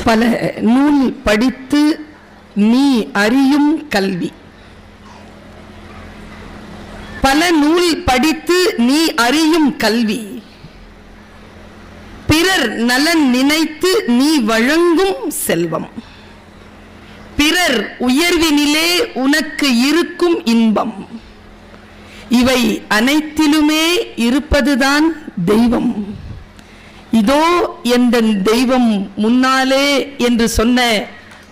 பல நூல் படித்து நீ அறியும் கல்வி. பல நூல் படித்து நீ அறியும் கல்வி, பிறர் நலன் நினைத்து நீ வழங்கும் செல்வம், பிறர் உயர்வினிலே உனக்கு இருக்கும் இன்பம், இவை அனைத்திலுமே இருப்பதுதான் தெய்வம். இதோ எந்த தெய்வம் முன்னாலே என்று சொன்ன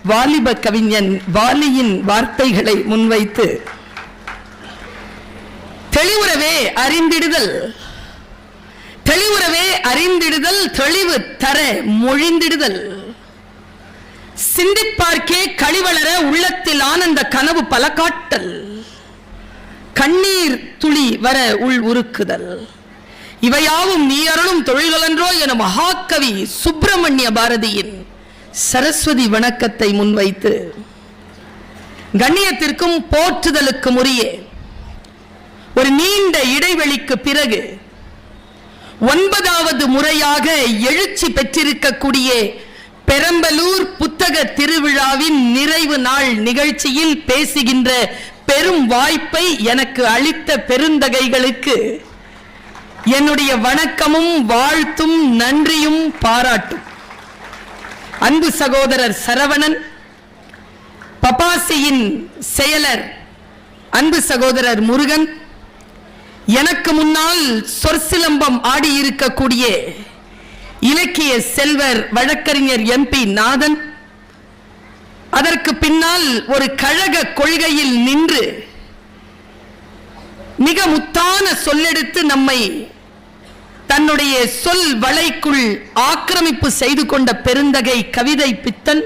வாலிப கவிஞன் வாலியின் வார்த்தைகளை முன்வைத்து, தெளிவுறவே அறிந்திடுதல், தெளிவுறவே அறிந்திடுதல், தெளிவு தர மொழிந்திடுதல், சிந்திப்பார்க்கே கழிவளர உள்ளத்தில் ஆனந்த கனவு பல காட்டல், கண்ணீர் துளி வர உள் உருக்குதல், இவையாவும் நீ அருளும் தொழில்களன்றோ என மகாகவி சுப்பிரமணிய பாரதியின் சரஸ்வதி வணக்கத்தை முன்வைத்து, கண்ணியத்திற்கும் போற்றுதலுக்கும் உரிய ஒரு நீண்ட இடைவெளிக்கு பிறகு 9வது முறையாக எழுச்சி பெற்றிருக்கக்கூடிய பெரம்பலூர் புத்தக திருவிழாவின் நிறைவு நாள் நிகழ்ச்சியில் பேசுகின்ற பெரும் வாய்ப்பை எனக்கு அளித்த பெருந்தகைகளுக்கு என்னுடைய வணக்கமும் வாழ்த்தும் நன்றியும் பாராட்டும். அன்பு சகோதரர் சரவணன், பபாசியின் செயலர் அன்பு சகோதரர் முருகன், எனக்கு முன்னால் சொற்சிலம்பம் ஆடியிருக்கக்கூடிய இலக்கிய செல்வர் வழக்கறிஞர் MP நாதன், அதற்கு பின்னால் ஒரு கழக கொள்கையில் நின்று மிக முத்தான சொல்லெடுத்து நம்மை தன்னுடைய சொல் வளைக்குள் ஆக்கிரமிப்பு செய்து கொண்ட பெருந்தகை கவிதை பித்தன்,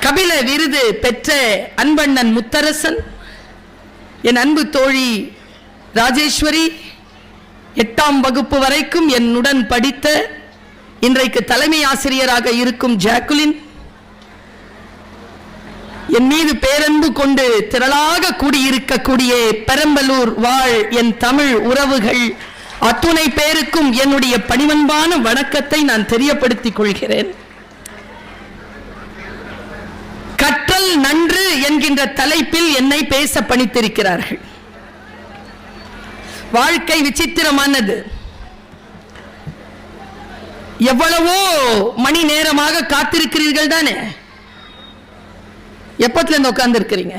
கபில விருது பெற்ற அன்பண்ணன் முத்தரசன், என் அன்பு தோழி ராஜேஸ்வரி, 8ஆம் வகுப்பு வரைக்கும் என்னுடன் படித்த இன்றைக்கு தலைமை ஆசிரியராக இருக்கும் ஜாக்குலின், என் மீது பேரன்பு கொண்டு திரளாக கூடியிருக்கக்கூடிய பெரம்பலூர் வாழ் என் தமிழ் உறவுகள் அத்துணை பேருக்கும் என்னுடைய பணிவன்பான வணக்கத்தை நான் தெரியப்படுத்திக் கொள்கிறேன். கற்றல் நன்று என்கின்ற தலைப்பில் என்னை பேச பணித்திருக்கிறார்கள். வாழ்க்கை விசித்திரமானது. எவ்வளவோ மணி நேரமாக காத்திருக்கிறீர்கள் தானே? எப்பத்துல இருந்து உட்கார்ந்து இருக்கிறீங்க?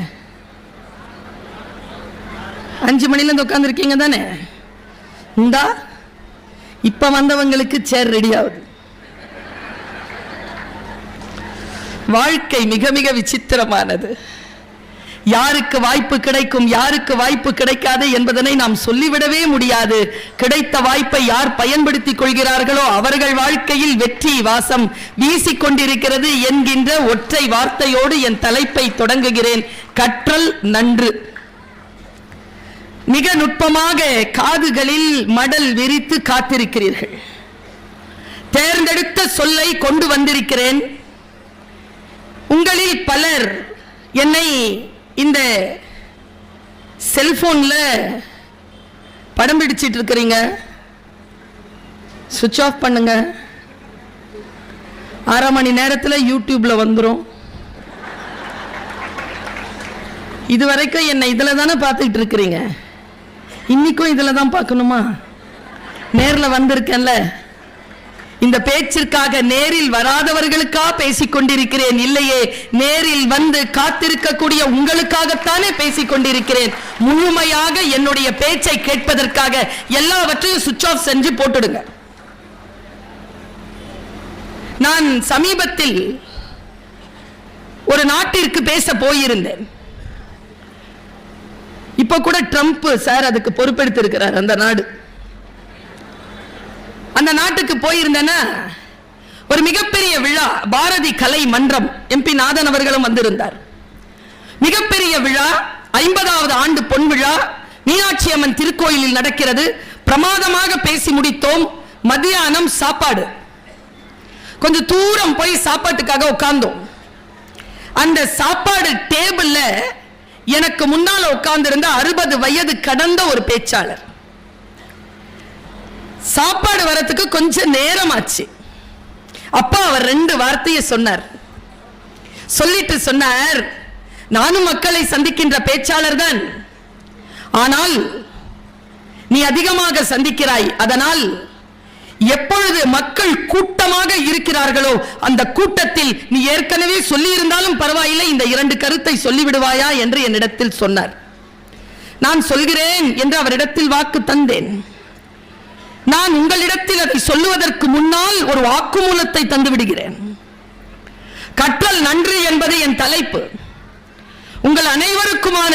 5 மணில இருந்து உட்கார்ந்து இருக்கீங்க தானே? இந்தா இப்ப வந்தவங்களுக்கு சேர் ரெடி ஆகுது. வாழ்க்கை மிக மிக விசித்திரமானது. யாருக்கு வாய்ப்பு கிடைக்கும், யாருக்கு வாய்ப்பு கிடைக்காது என்பதனை நாம் சொல்லிவிடவே முடியாது. கிடைத்த வாய்ப்பை யார் பயன்படுத்திக் கொள்கிறார்களோ அவர்கள் வாழ்க்கையில் வெற்றி வாசம் வீசிக்கொண்டிருக்கிறது என்கின்ற ஒற்றை வார்த்தையோடு என் தலைப்பை தொடங்குகிறேன். கற்றல் நன்று. மிக நுட்பமாக காதுகளில் மடல் விரித்து காத்திருக்கிறீர்கள். தேர்ந்தெடுத்த சொல்லை கொண்டு வந்திருக்கிறேன். உங்களில் பலர் என்னை இந்த செல்போன்ல படம் பிடிச்சிட்டு இருக்கிறீங்க. சுவிட்ச் ஆஃப் பண்ணுங்க. 1/2 மணி நேரத்தில் யூடியூப்ல வந்துடும். இதுவரைக்கும் என்னை இதுல தானே பார்த்துக்கிட்டு இருக்கிறீங்க. இன்னைக்கும் இதுல தான் பார்க்கணுமா? நேரில் வந்திருக்கேன்ல. இந்த பேச்சிற்காக நேரில் வராதவர்களுக்கா பேசிக் கொண்டிருக்கிறேன்? இல்லையே, நேரில் வந்து காத்திருக்கக்கூடிய உங்களுக்காகத்தானே பேசிக் கொண்டிருக்கிறேன். முழுமையாக என்னுடைய பேச்சை கேட்பதற்காக எல்லாவற்றையும் சுவிட்ச் ஆஃப் செஞ்சு போட்டுடுங்க. நான் சமீபத்தில் ஒரு நாட்டிற்கு பேச போயிருந்தேன். இப்ப கூட ட்ரம்ப் சார் அதுக்கு பொறுப்பெடுத்திருக்கிறார். அந்த நாட்டுக்கு போயிருந்தேன்னா ஒரு மிகப்பெரிய விழா, பாரதி கலை மன்றம், MP நாதன் அவர்களும் வந்திருந்தார். மிகப்பெரிய விழா, 50வது ஆண்டு பொன் விழா, மீனாட்சி அம்மன் திருக்கோயிலில் நடக்கிறது. பிரமாதமாக பேசி முடித்தோம். மத்தியானம் சாப்பாடு. கொஞ்சம் தூரம் போய் சாப்பாட்டுக்காக உட்கார்ந்தோம். அந்த சாப்பாடு டேபிள்ல எனக்கு முன்னால உட்கார்ந்திருந்த 60 வயது கடந்த ஒரு பேச்சாளர். சாப்பாடு வரத்துக்கு கொஞ்சம் நேரம் ஆச்சு. அப்பா அவர் 2 வார்த்தையை சொன்னார். சொல்லிட்டு சொன்னார், நானும் மக்களை சந்திக்கின்ற பேச்சாளர் தான், ஆனால் நீ அதிகமாக சந்திக்கிறாய். அதனால் எப்பொழுது மக்கள் கூட்டமாக இருக்கிறார்களோ அந்த கூட்டத்தில் நீ ஏற்கனவே சொல்லி இருந்தாலும் பரவாயில்லை, இந்த 2 கருத்தை சொல்லிவிடுவாயா என்று என்னிடத்தில் சொன்னார். நான் சொல்கிறேன் என்று அவரிடத்தில் வாக்கு தந்தேன். நான் உங்களிடத்தில் அதை சொல்லுவதற்கு முன்னால் ஒரு வாக்குமூலத்தை தந்து விடுகிறேன். கற்றல் நன்று என்பது என் தலைப்பு. உங்கள் அனைவருக்குமான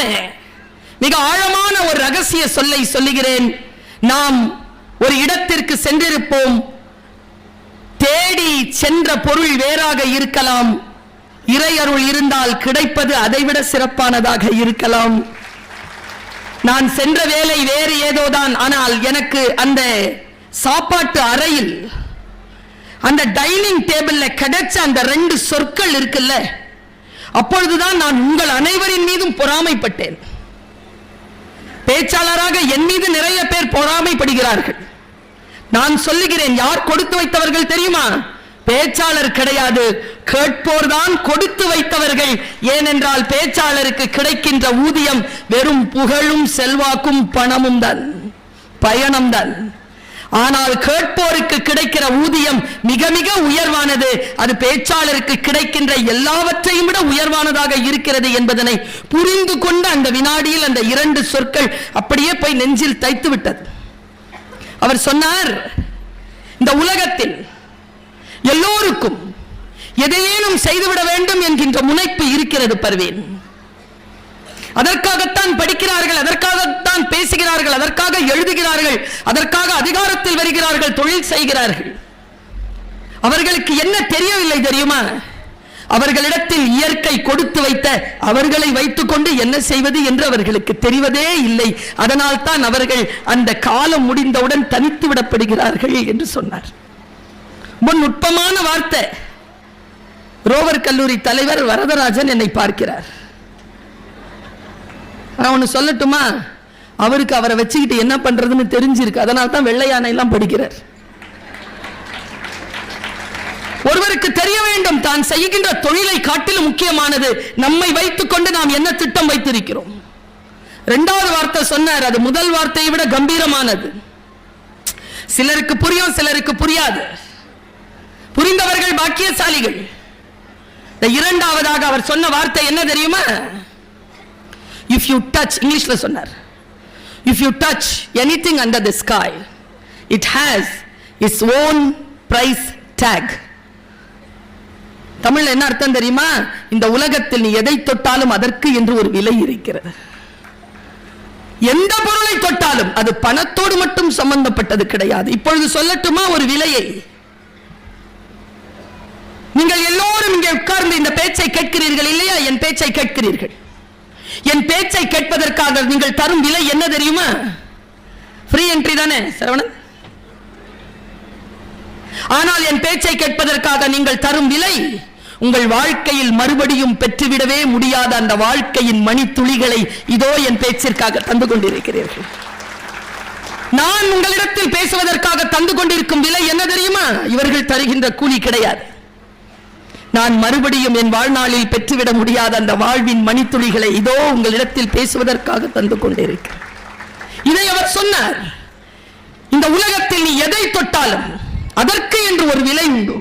மிக ஆழமான ஒரு ரகசிய சொல்லை சொல்லுகிறேன். நாம் ஒரு இடத்திற்கு சென்றிருப்போம், தேடி சென்ற பொருள் வேறாக இருக்கலாம், இறையருள் இருந்தால் கிடைப்பது அதைவிட சிறப்பானதாக இருக்கலாம். நான் சென்ற வேலை வேறு ஏதோதான், ஆனால் எனக்கு அந்த சாப்பாட்டு அறையில் அந்த டைனிங் டேபிள்ல கிடைச்ச அந்த 2 சொற்கள் இருக்குல்ல, அப்பொழுதுதான் நான் உங்கள் அனைவரின் மீதும் பொறாமைப்பட்டேன். பேச்சாளராக என் மீது நிறைய பேர் பொறாமைப்படுகிறார்கள். நான் சொல்லுகிறேன், யார் கொடுத்து வைத்தவர்கள் தெரியுமா? பேச்சாளர் கிடையாது, கேட்போர் தான் கொடுத்து வைத்தவர்கள். ஏனென்றால் பேச்சாளருக்கு கிடைக்கின்ற ஊதியம் வெறும் புகழும் செல்வாக்கும் பணமும் தான், பயணம் தான். ஆனால் கேட்போருக்கு கிடைக்கிற ஊதியம் மிக மிக உயர்வானது. அது பேச்சாளருக்கு கிடைக்கின்ற எல்லாவற்றையும் விட உயர்வானதாக இருக்கிறது என்பதனை புரிந்து கொண்ட அந்த வினாடியில் அந்த 2 சொற்கள் அப்படியே போய் நெஞ்சில் தைத்து விட்டது. அவர் சொன்னார், இந்த உலகத்தில் எல்லோருக்கும் எதையேனும் செய்துவிட வேண்டும் என்கின்ற முனைப்பு இருக்கிறது பர்வேன். அதற்காகத்தான் படிக்கிறார்கள், அதற்காகத்தான் பேசுகிறார்கள், அதற்காக எழுதுகிறார்கள், அதற்காக அதிகாரத்தில் வருகிறார்கள், தொழில் செய்கிறார்கள். அவர்களுக்கு என்ன தெரியவில்லை தெரியுமா? அவர்களிடத்தில் இயற்கை கொடுத்து வைத்த அவர்களை வைத்துக் கொண்டு என்ன செய்வது என்று அவர்களுக்கு தெரிவதே இல்லை. அதனால் தான் அவர்கள் அந்த காலம் முடிந்தவுடன் தனித்து விடப்படுகிறார்கள் என்று சொன்னார். நுட்பமான வார்த்தை. ரோவர் கல்லூரி தலைவர் வரதராஜன் என்னை பார்க்கிறார். ஒன்னு சொல்லட்டுமா, அவருக்கு அவரை வச்சுக்கிட்டு என்ன பண்றதுன்னு தெரிஞ்சிருக்கு. அதனால தான் வெள்ளை யானை எல்லாம் படிக்கிறார். ஒருவருக்கு தெரிய வேண்டும், தான் செய்கின்ற தொழிலை காட்டிலும் முக்கியமானது நம்மை வைத்துக் கொண்டு நாம் என்ன திட்டம் வைத்திருக்கிறோம். 2வது வார்த்தை சொன்னார், அது முதல் வார்த்தையை விட கம்பீரமானது. சிலருக்கு புரியும், சிலருக்கு புரியாது. புரிந்தவர்கள் பாக்கியசாலிகள். 2வதாக அவர் சொன்ன வார்த்தை என்ன தெரியுமா? If you touch, இங்கிலீஷ்ல சொன்னார், if you touch anything under the sky, it has its own price tag. தமிழ்ல என்ன அர்த்தம் தெரியுமா? இந்த உலகத்தில் நீ எதை தொட்டாலும் அதற்கு என்று ஒரு விலை இருக்கிறது. எந்த பொருளை தொட்டாலும் அது பணத்தோடு மட்டும் சம்பந்தப்பட்டது கிடையாது. இப்பொழுது சொல்லட்டுமா ஒரு விலையை? நீங்கள் எல்லோரும் இங்கே உட்கார்ந்து இந்த பேச்சை கேட்கிறீர்கள் இல்லையா? என் பேச்சை கேட்கிறீர்கள். என் பேச்சை கேட்பதற்காக நீங்கள் தரும் விலை என்ன தெரியுமா? ஃப்ரீ என்ட்ரி தானே சரவணன்? ஆனால் என் பேச்சை கேட்பதற்காக நீங்கள் தரும் விலை உங்கள் வாழ்க்கையில் மறுபடியும் பெற்றுவிடவே முடியாத அந்த வாழ்க்கையின் மணித்துளிகளை இதோ என் பேச்சிற்காக தந்து கொண்டிருக்கிறீர்கள். நான் உங்களிடத்தில் பேசுவதற்காக தந்து கொண்டிருக்கும் விலை என்ன தெரியுமா? இவர்கள் தருகின்ற கூலி கிடையாது. நான் மறுபடியும் என் வாழ்நாளில் பெற்றுவிட முடியாத அந்த வாழ்வின் மணித்துளிகளை இதோ உங்களிடத்தில் பேசுவதற்காக தந்து கொண்டிருக்கிறேன். இதை அவர் சொன்னார். இந்த உலகத்தில் நீ எதை தொட்டாலும் அதற்கு என்று ஒரு விலை உண்டு.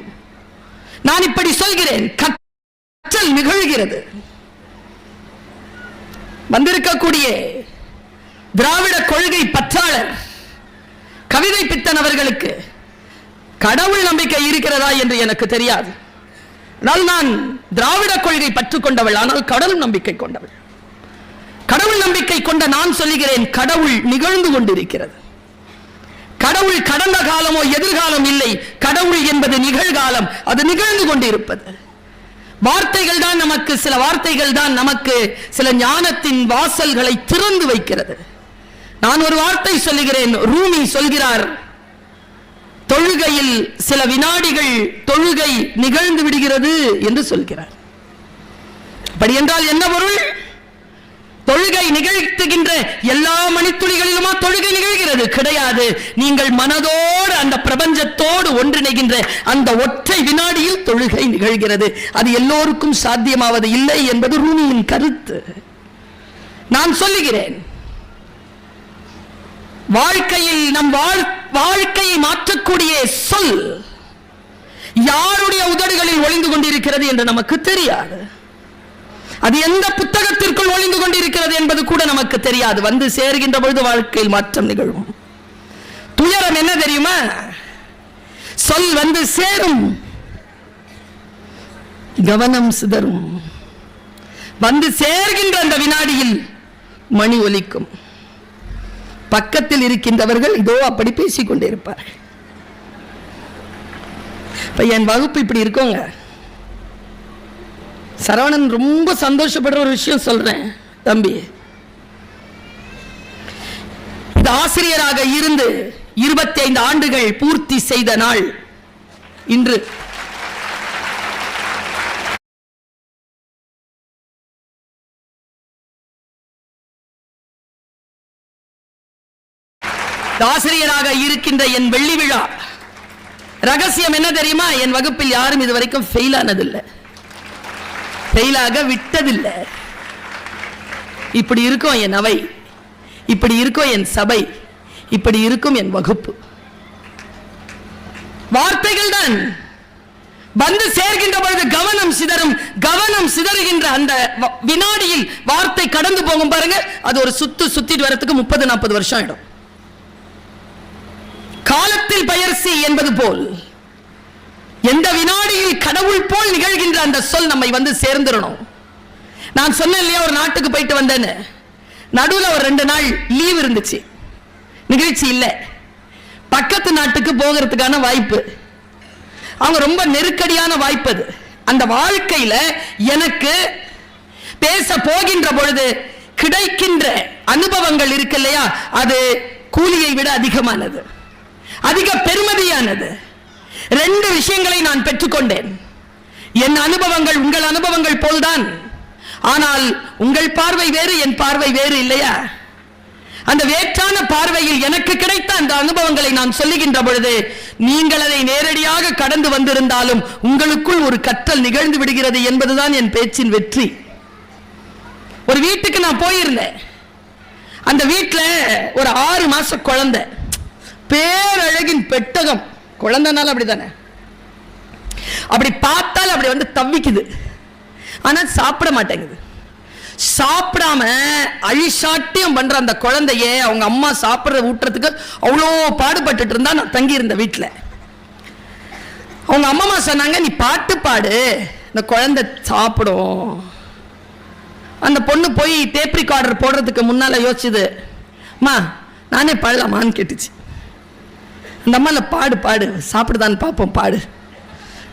நான் இப்படி சொல்கிறேன், கற்றல் நிகழ்கிறது. வந்திருக்கக்கூடிய திராவிட கொள்கை பற்றாளர் கவிதை பித்தன் அவர்களுக்கு கடவுள் நம்பிக்கை இருக்கிறதா என்று எனக்கு தெரியாது. நான் திராவிட கொள்கை பற்றுக் கொண்டவள், ஆனால் கடவுள் நம்பிக்கை கொண்டவள். கடவுள் நம்பிக்கை கொண்ட நான் சொல்லுகிறேன், கடவுள் நிகழ்ந்து கொண்டிருக்கிறது. கடவுள் கடந்த காலமோ எதிர்காலம் இல்லை. கடவுள் என்பது நிகழ்காலம், அது நிகழ்ந்து கொண்டிருப்பது. வார்த்தைகள் தான் நமக்கு, சில வார்த்தைகள் தான் நமக்கு சில ஞானத்தின் வாசல்களை திறந்து வைக்கிறது. நான் ஒரு வார்த்தை சொல்லுகிறேன். ரூமி சொல்கிறார், தொழுகையில் சில வினாடிகள் தொழுகை நிகழ்ந்து விடுகிறது என்று சொல்கிறார். அப்படி என்றால் என்ன பொருள்? தொழுகை நிகழ்த்துகின்ற எல்லா மணித்துளிகளிலுமா தொழுகை நிகழ்கிறது? கிடையாது. நீங்கள் மனதோடு அந்த பிரபஞ்சத்தோடு ஒன்றிணைகின்ற அந்த ஒற்றை வினாடியில் தொழுகை நிகழ்கிறது. அது எல்லோருக்கும் சாத்தியமாவது இல்லை என்பது ரூமியின் கருத்து. நான் சொல்லுகிறேன், வாழ்க்கையில் நம் வாழ்க்கையை மாற்றக்கூடிய சொல் யாருடைய உதடுகளில் ஒளிந்து கொண்டிருக்கிறது என்று நமக்கு தெரியாது. அது எந்த புத்தகத்திற்குள் ஒளிந்து கொண்டிருக்கிறது என்பது கூட நமக்கு தெரியாது. வந்து சேர்கின்ற பொழுது வாழ்க்கையில் மாற்றம் நிகழும். துயரம் என்ன தெரியுமா? சொல் வந்து சேரும், கவனம் சிதறும். வந்து சேர்கின்ற அந்த வினாடியில் மணி ஒலிக்கும். பக்கத்தில் இருக்கின்றவர்கள் இதோ அப்படி பேசிக் கொண்டிருப்பார்கள். என் வகுப்பு இப்படி இருக்கோங்க. சரவணன் ரொம்ப சந்தோஷப்படுற ஒரு விஷயம் சொல்றேன் தம்பி. இந்த ஆசிரியராக இருந்து 25 ஆண்டுகள் பூர்த்தி செய்த நாள் இன்று. ஆசிரியராக இருக்கின்ற என் வெள்ளி விழா. ரகசியம் என்ன தெரியுமா? என் வகுப்பில் யாரும் இதுவரைக்கும் ஃபெயில் ஆனதில்லை, ஃபெயிலாக விட்டதில்லை. இப்படி இருக்கும் என் அவை, இப்படி இருக்கும் என் சபை, இப்படி இருக்கும் என் வகுப்பு. வார்த்தைகள் தான் வந்து சேர்கின்ற பொழுது கவனம் சிதறும். கவனம் சிதறுகின்ற அந்த வினாடியில் வார்த்தை கடந்து போகும் பாருங்க. அது ஒரு சுத்திட்டு வரத்துக்கு 30-40 வருஷம் ஆயிடும். காலத்தில் பயிற்சி என்பது போல் எந்த வினாடியில் கடவுள் போல் நிகழ்கின்ற அந்த சொல் நம்மை வந்து சேர்ந்துடணும். நான் சொன்னேன் இல்லையா, ஒரு நாட்டுக்கு போயிட்டு வந்தேன்னு. நடுவில் ஒரு 2 நாள் லீவ் இருந்துச்சு, நிகழ்ச்சி இல்லை. பக்கத்து நாட்டுக்கு போகிறதுக்கான வாய்ப்பு, அவங்க ரொம்ப நெருக்கடியான வாய்ப்பு. அது அந்த வாழ்க்கையில எனக்கு பேச போகின்ற பொழுது கிடைக்கின்ற அனுபவங்கள் இருக்கு இல்லையா, அது கூலியை விட அதிகமானது, அதிக பெருமதியானது. 2 விஷயங்களை நான் பெற்றுக்கொண்டேன். என் அனுபவங்கள் உங்கள் அனுபவங்கள் போல்தான், ஆனால் உங்கள் பார்வை வேறு, என் பார்வை வேறு இல்லையா? அந்த வேற்றான பார்வையில் எனக்கு கிடைத்த அந்த அனுபவங்களை நான் சொல்லுகின்ற பொழுது நீங்கள் அதை நேரடியாக கடந்து வந்திருந்தாலும் உங்களுக்குள் ஒரு கற்றல் நிகழ்ந்து விடுகிறது என்பதுதான் என் பேச்சின் வெற்றி. ஒரு வீட்டுக்கு நான் போயிருந்தேன். அந்த வீட்டில் ஒரு 6 மாச குழந்தை, பேரழகின் பெட்டகம். குழந்தைனால அப்படித்தானே, அப்படி பார்த்தால் அப்படி வந்து தவிக்குது, ஆனா சாப்பிட மாட்டேங்குது. சாப்பிடாம அழிசாட்டியம் பண்ற அந்த குழந்தைய அவங்க அம்மா சாப்பிட்ற ஊட்டுறதுக்கு அவ்வளோ பாடுபட்டு இருந்தா. நான் தங்கி இருந்த வீட்டில் அவங்க அம்மா சொன்னாங்க, நீ பாட்டு பாடு, இந்த குழந்தை சாப்பிடும். அந்த பொண்ணு போய் டேப் ரெக்கார்டர் போடுறதுக்கு முன்னால யோசிச்சுது, அம்மா நானே பாடலாமான்னு கேட்டுச்சு. அந்த அம்மால பாடு பாடு, சாப்பிடுதான்னு பார்ப்போம், பாடு,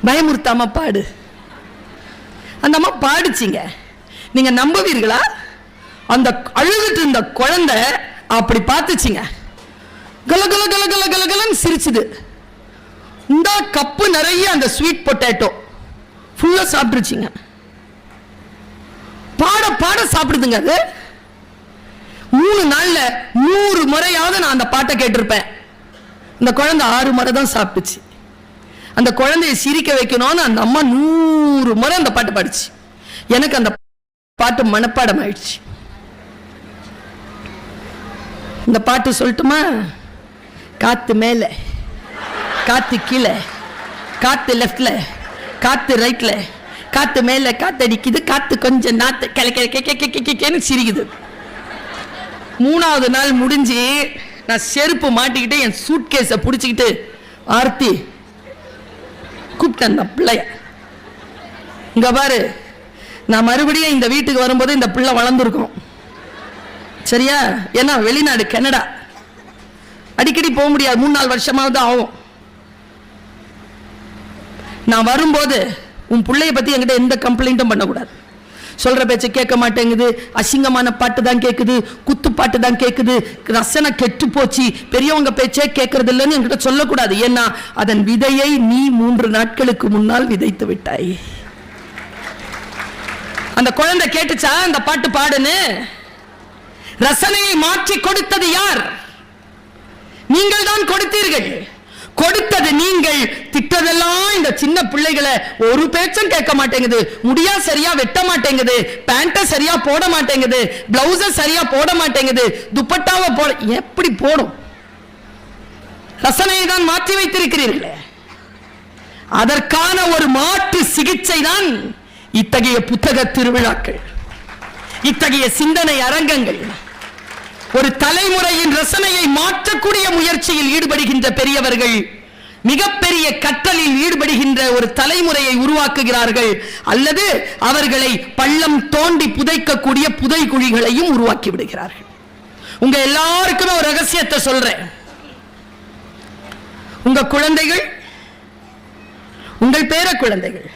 பயமுறுத்தாம பாடு. அந்த அம்மா பாடுச்சிங்க. நீங்க நம்புவீர்களா? அந்த அழுதுட்டு இருந்த குழந்தை அப்படி பார்த்துச்சிங்க, கல கல கல கல கல கலன்னு சிரிச்சுது. இந்த கப்பு நிறைய அந்த ஸ்வீட் பொட்டேட்டோ ஃபுல்லா சாப்பிட்டுருச்சிங்க. பாட பாட சாப்பிடுதுங்க. அது 3 நாள்ல 100 முறையாவது நான் அந்த பாட்டை கேட்டிருப்பேன். இந்த குழந்தை 6 முறை தான் சாப்பிட்டுச்சு. அந்த குழந்தைய சிரிக்க வைக்கணும்னு அந்த அம்மா 100 முறை அந்த பாட்டு பாடிச்சு. எனக்கு அந்த பாட்டு மனப்பாடம் ஆயிடுச்சு. இந்த பாட்டு சொல்லட்டுமா? காத்து மேல, காத்து கீழே, காத்து லெஃப்ட்ல, காத்து ரைட்ல, காத்து மேல காத்து அடிக்குது, காத்து கொஞ்சம் நாத்து கிளக்க சிரிக்குது. 3வது நாள் முடிஞ்சு நான் செருப்பு மாட்டிக்கிட்டு என் சூட்கேஸை பிடிச்சிக்கிட்டு ஆர்த்தி கூப்பிட்டேன் அந்த பிள்ளைய. இங்க பாரு, நான் மறுபடியும் இந்த வீட்டுக்கு வரும்போது இந்த பிள்ளை வளர்ந்துருக்கும், சரியா? ஏன்னா வெளிநாடு கனடா, அடிக்கடி போக முடியாது, 3-4 வருஷமாவது ஆகும். நான் வரும்போது உன் பிள்ளைய பத்தி என்கிட்ட எந்த கம்ப்ளைண்ட்டும் பண்ணக்கூடாது. சொல்ற பேச்சை கேட்க மாட்டேங்குது, அசிங்கமான பாட்டு தான் கேட்குது, குத்து பாட்டு தான் கேட்குது, ரசனை கெட்டு போச்சு, பெரியவங்க பேச்சே கேட்கறது இல்லைன்னு என்கிட்ட சொல்லக்கூடாது. ஏன்னா அதன் விதையை நீ 3 நாட்களுக்கு முன்னால் விதைத்து விட்டாய். அந்த குழந்தை கேட்டுச்சா அந்த பாட்டு பாடுன்னு? ரசனையை மாற்றி கொடுத்தது யார்? நீங்கள் தான் கொடுத்தீர்கள். கொடுத்தது நீங்கள். திட்டதெல்லாம் இந்த சின்ன பிள்ளைகளை ஒரு பேச்சும் கேட்க மாட்டேங்குது. முடியா சரியா வெட்ட மாட்டேங்குது, பேண்ட சரியா போட மாட்டேங்குது, பிளவுஸ சரியா போட மாட்டேங்குது, துப்பட்டாவை போட. எப்படி போடும்? ரசனையை தான் மாற்றி வைத்திருக்கிறீர்களே. அதற்கான ஒரு மாற்று சிகிச்சை தான் இத்தகைய புத்தக திருவிழாக்கள், இத்தகைய சிந்தனை அரங்கங்கள். ஒரு தலைமுறையின் ரசனையை மாற்றக்கூடிய முயற்சியில் ஈடுபடுகின்ற பெரியவர்கள் மிகப்பெரிய கற்றலில் ஈடுபடுகின்ற ஒரு தலைமுறையை உருவாக்குகிறார்கள், அல்லது அவர்களை பள்ளம் தோண்டி புதைக்கக்கூடிய புதை குழிகளையும் உருவாக்கி விடுகிறார்கள். உங்க எல்லாருக்குமே ஒரு ரகசியத்தை சொல்றேன். உங்க குழந்தைகள், உங்கள் பேர குழந்தைகள்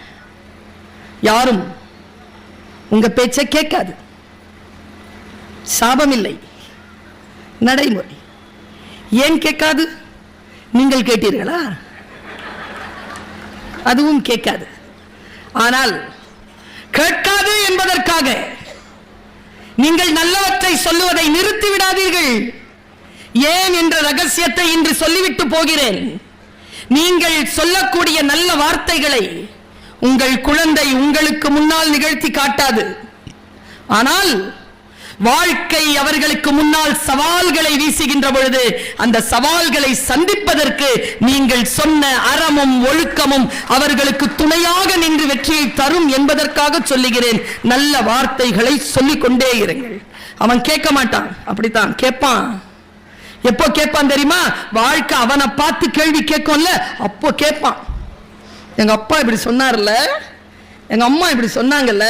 யாரும் உங்க பேச்சை கேட்காது. சாபம் இல்லை, நடைமுறை. ஏன் கேட்காது? நீங்கள் கேட்டீர்களா? அதுவும் கேட்காது. ஆனால் கேட்காது என்பதற்காக நீங்கள் நல்லவற்றை சொல்லுவதை நிறுத்தி விடாதீர்கள். ஏன் என்ற ரகசியத்தை இன்று சொல்லிவிட்டு போகிறேன். நீங்கள் சொல்லக்கூடிய நல்ல வார்த்தைகளை உங்கள் குழந்தை உங்களுக்கு முன்னால் நிகழ்த்தி காட்டாது. ஆனால் வாழ்க்கை அவர்களுக்கு முன்னால் சவால்களை வீசுகின்ற பொழுது அந்த சவால்களை சந்திப்பதற்கு நீங்கள் சொன்ன அறமும் ஒழுக்கமும் அவர்களுக்கு துணையாக நின்று வெற்றியை தரும் என்பதற்காக சொல்லுகிறேன். நல்ல வார்த்தைகளை சொல்லிக் கொண்டே இருங்கள். அவன் கேட்க மாட்டான், அப்படித்தான் கேட்பான். எப்போ கேட்பான் தெரியுமா? வாழ்க்கை அவனை பார்த்து கேள்வி கேட்கும்ல, அப்போ கேட்பான். எங்க அப்பா இப்படி சொன்னார்ல, எங்க அம்மா இப்படி சொன்னாங்கல்ல,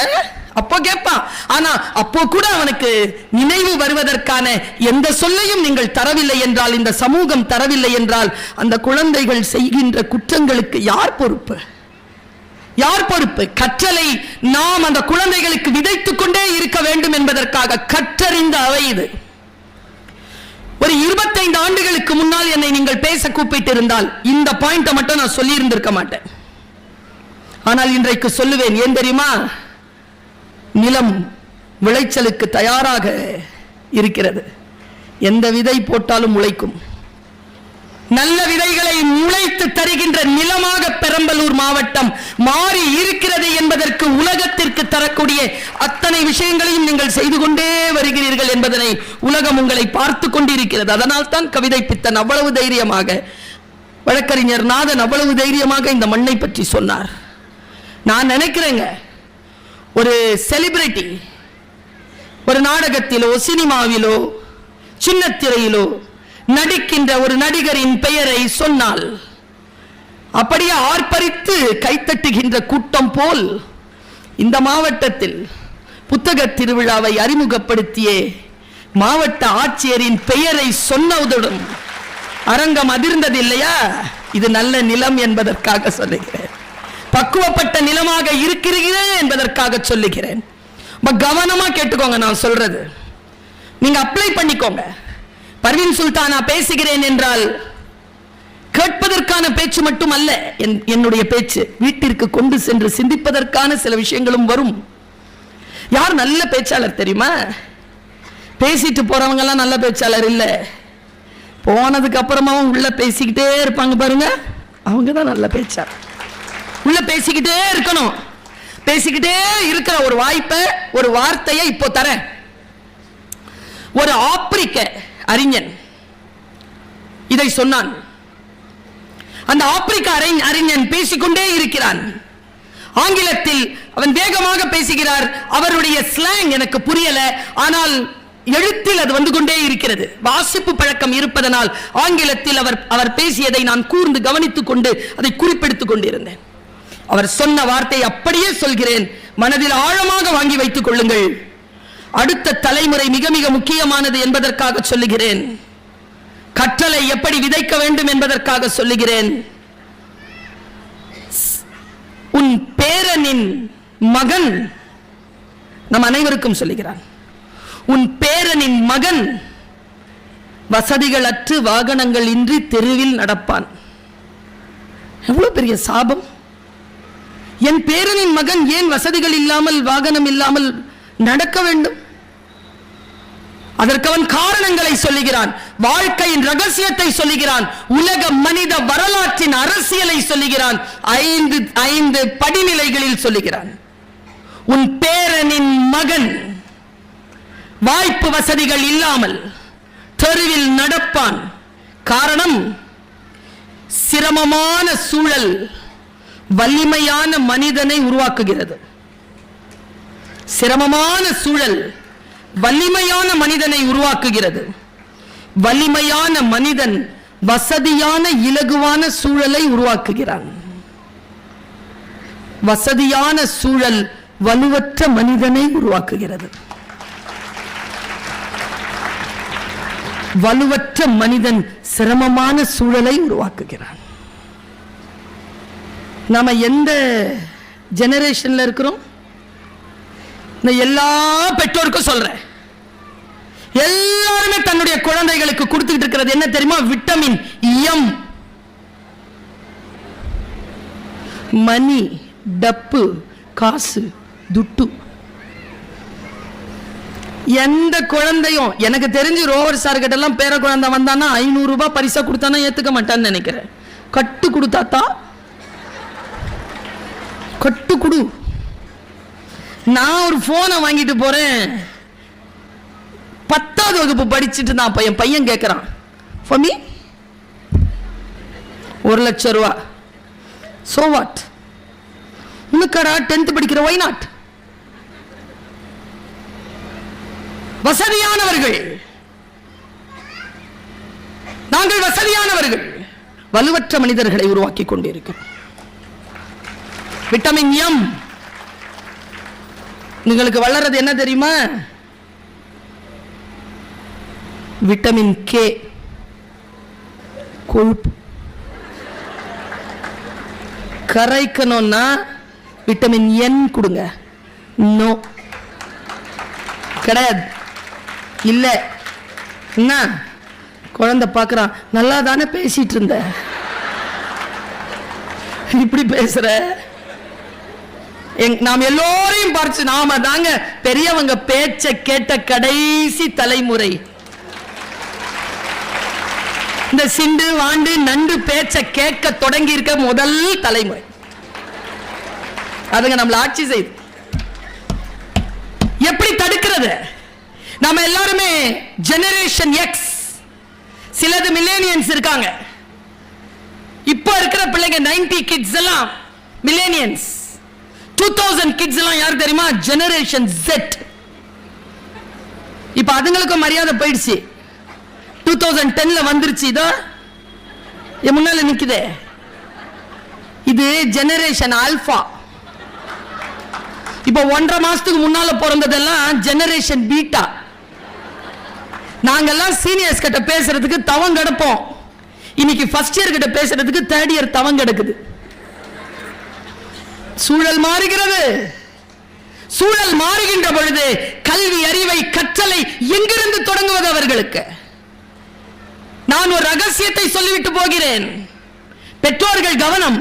அப்போ கேட்பான். ஆனா அப்போ கூட அவனுக்கு நினைவு வருவதற்கான எந்த சொல்லையும் நீங்கள் தரவில்லை என்றால், இந்த சமூகம் தரவில்லை என்றால், அந்த குழந்தைகள் செய்கின்ற குற்றங்களுக்கு யார் பொறுப்பு? யார் பொறுப்பு? கற்றலை நாம் அந்த குழந்தைகளுக்கு விதைத்துக் கொண்டே இருக்க வேண்டும் என்பதற்காக கற்றறிந்த அவை இது. ஒரு 25 ஆண்டுகளுக்கு முன்னால் என்னை நீங்கள் பேச கூப்பிட்டு இருந்தால் இந்த பாயிண்ட மட்டும் நான் சொல்லி இருந்திருக்க மாட்டேன். ஆனால் இன்றைக்கு சொல்லுவேன். ஏன் தெரியுமா? நிலம் விளைச்சலுக்கு தயாராக இருக்கிறது. எந்த விதை போட்டாலும் முளைக்கும். நல்ல விதைகளை முளைத்து தருகின்ற நிலமாக பெரம்பலூர் மாவட்டம் மாறி இருக்கிறது என்பதற்கு உலகத்திற்கு தரக்கூடிய அத்தனை விஷயங்களையும் நீங்கள் செய்து கொண்டே வருகிறீர்கள் என்பதனை உலகம் உங்களை பார்த்து கொண்டிருக்கிறது. அதனால் தான் கவிதை பித்தன் அவ்வளவு தைரியமாக, வழக்கறிஞர் நாதன் அவ்வளவு தைரியமாக இந்த மண்ணை பற்றி சொன்னார். நான் நினைக்கிறேங்க, ஒரு செலிபிரிட்டி ஒரு நாடகத்திலோ சினிமாவிலோ சின்னத்திரையிலோ நடிக்கின்ற ஒரு நடிகரின் பெயரை சொன்னால் அப்படியே ஆர்ப்பரித்து கைத்தட்டுகின்ற கூட்டம் போல் இந்த மாவட்டத்தில் புத்தக திருவிழாவை அறிமுகப்படுத்திய மாவட்ட ஆட்சியரின் பெயரை சொன்னதுடன் அரங்கம் அதிர்ந்தது இல்லையா? இது நல்ல நிலம் என்பதற்காக சொல்லுகிறேன். பக்குவப்பட்ட நிலமாக இருக்கிறீர்கள் என்பதற்காக சொல்லுகிறேன். கவனமா கேட்டுக்கோங்க நான் சொல்றது. நீங்க அப்ளை பண்ணிக்கோங்க. பர்வீன் சுல்தானா பேசுகிறேன் என்றால் கேட்பதற்கான பேச்சு மட்டும் அல்ல என்னுடைய பேச்சு, வீட்டிற்கு கொண்டு சென்று சிந்திப்பதற்கான சில விஷயங்களும் வரும். யார் நல்ல பேச்சாளர் தெரியுமா? பேசிட்டு போறவங்க எல்லாம் நல்ல பேச்சாளர் இல்ல. போனதுக்கு அப்புறமாவும் உள்ள பேசிக்கிட்டே இருப்பாங்க பாருங்க, அவங்க தான் நல்ல பேச்சாளர். உள்ள பேசிக்கிட்டே இருக்கணும். பேசிக்கிட்டே இருக்கிற ஒரு வாய்ப்பை, ஒரு வார்த்தையை இப்போ தரேன். ஒரு ஆப்பிரிக்க அறிஞன் இதை சொன்னான். அந்த ஆப்பிரிக்க அறிஞன் பேசிக்கொண்டே இருக்கிறான். ஆங்கிலத்தில் அவன் வேகமாக பேசுகிறார். அவருடைய ஸ்லாங் எனக்கு புரியல, ஆனால் எழுத்தில் அது வந்து கொண்டே இருக்கிறது. வாசிப்பு பழக்கம் இருப்பதனால் ஆங்கிலத்தில் அவர் பேசியதை நான் கூர்ந்து கவனித்துக் கொண்டு அதை குறிப்பெடுத்துக் கொண்டிருந்தேன். அவர் சொன்ன வார்த்தை அப்படியே சொல்கிறேன், மனதில் ஆழமாக வாங்கி வைத்துக் கொள்ளுங்கள். அடுத்த தலைமுறை மிக மிக முக்கியமானது என்பதற்காக சொல்லுகிறேன். கற்றலை எப்படி விதைக்க வேண்டும் என்பதற்காக சொல்லுகிறேன். உன் பேரனின் மகன், நம் அனைவருக்கும் சொல்லுகிறான், உன் பேரனின் மகன் வசதிகள் அற்று வாகனங்கள் இன்றி தெருவில் நடப்பான். எவ்வளவு பெரிய சாபம்! என் பேரனின் மகன் ஏன் வசதிகள் இல்லாமல் வாகனம் இல்லாமல் நடக்க வேண்டும்? அதற்கு அவன் காரணங்களை சொல்லுகிறான், வாழ்க்கையின் ரகசியத்தை சொல்லுகிறான், உலக மனித வரலாற்றின் அரசியலை சொல்லுகிறான், 5 படிநிலைகளில் சொல்லுகிறான். உன் பேரனின் மகன் வாய்ப்பு வசதிகள் இல்லாமல் தெருவில் நடப்பான். காரணம், சிரமமான சூழல் வலிமையான மனிதனை உருவாக்குகிறது. சிரமமான சூழல் வலிமையான மனிதனை உருவாக்குகிறது. வலிமையான மனிதன் வசதியான இலகுவான சூழலை உருவாக்குகிறான். வசதியான சூழல் வலுவற்ற மனிதனை உருவாக்குகிறது. வலுவற்ற மனிதன் சிரமமான சூழலை உருவாக்குகிறான். நாம எந்த ஜெனரேஷன்ல இருக்கிறோம்? எல்லா பெற்றோருக்கும் சொல்றேன், எல்லாருமே தன்னுடைய குழந்தைகளுக்கு கொடுத்துட்டு இருக்கிறது என்ன தெரியுமா? Vitamin M. மணி, டப்பு, காசு, துட்டு. எந்த குழந்தையும், எனக்கு தெரிஞ்சு ரோவர் சார் கிட்ட எல்லாம் பேர குழந்தை வந்தானா 500 ரூபாய் பரிசா கொடுத்தானா ஏத்துக்க மாட்டான்னு நினைக்கிறேன். கட்டு கொடுத்தாத்தா, கட்டு கொடு. நான் ஒரு போனை வாங்கிட்டு போறேன், 10வது வகுப்பு படிச்சுட்டு நான் என் பையன் கேட்கிறான், ஃபமி 1 லட்சம் ரூபா. So what? உனக்கடா 10th படிக்கிற, வை நாட்? வசதியானவர்கள், நாங்கள் வசதியானவர்கள் வலுவற்ற மனிதர்களை உருவாக்கி கொண்டிருக்கிறோம். Vitamin M. உங்களுக்கு வளர்றது என்ன தெரியுமா? விட்டமின் கே, கொழுப்பு. கரைக்கணும்னா விட்டமின் என் கொடுங்க. நோ, கிடையாது, இல்ல. என்ன குழந்தை பார்க்கறான், நல்லா தானே பேசிட்டு இருந்த, இப்படி பேசுற? நாம் எல்லோரையும் பார்த்து, நாம தாங்க பெரியவங்க பேச்ச கேட்ட கடைசி தலைமுறை. இந்த சிண்டு வாண்டு நண்டு பேச்ச கேட்க தொடங்கி இருக்க முதல் தலைமுறை. அதுங்க நம்மள ஆட்சி செய்து. எப்படி தடுக்கிறது? நாம எல்லாருமே ஜெனரேஷன் எக்ஸ், சிலது மில்லேனியன்ஸ் இருக்காங்க. இப்ப இருக்கிற பிள்ளைங்க 90 கிட்ஸ் எல்லாம் மில்லேனியன்ஸ். 2000 கிட்ஸ் எல்லாம் யார் தெரியுமா? Generation Z. இப்ப அதுங்களுக்கு மரியாதை போயிடுச்சு. 2010ல வந்துருச்சு. இதோ என் முன்னால நிக்குதே, இது ஜெனரேஷன் ஆல்பா. இப்ப 1.5 மாசத்துக்கு முன்னால பிறந்ததெல்லாம் ஜெனரேஷன் பீட்டா. நாங்கெல்லாம் சீனியர்ஸ் கிட்ட பேசுறதுக்கு தவம் கிடப்போம். இன்னைக்கு ஃபர்ஸ்ட் இயர் கிட்ட பேசுறதுக்கு 3rd இயர் தவம் கிடக்குது. சூழல் மாறுகிறது. சூழல் மாறுகின்ற பொழுது கல்வி, அறிவை, கற்றலை எங்கிருந்து தொடங்குவது அவர்களுக்கு? நான் ஒரு ரகசியத்தை சொல்லிவிட்டு போகிறேன். பெற்றோர்கள் கவனம்.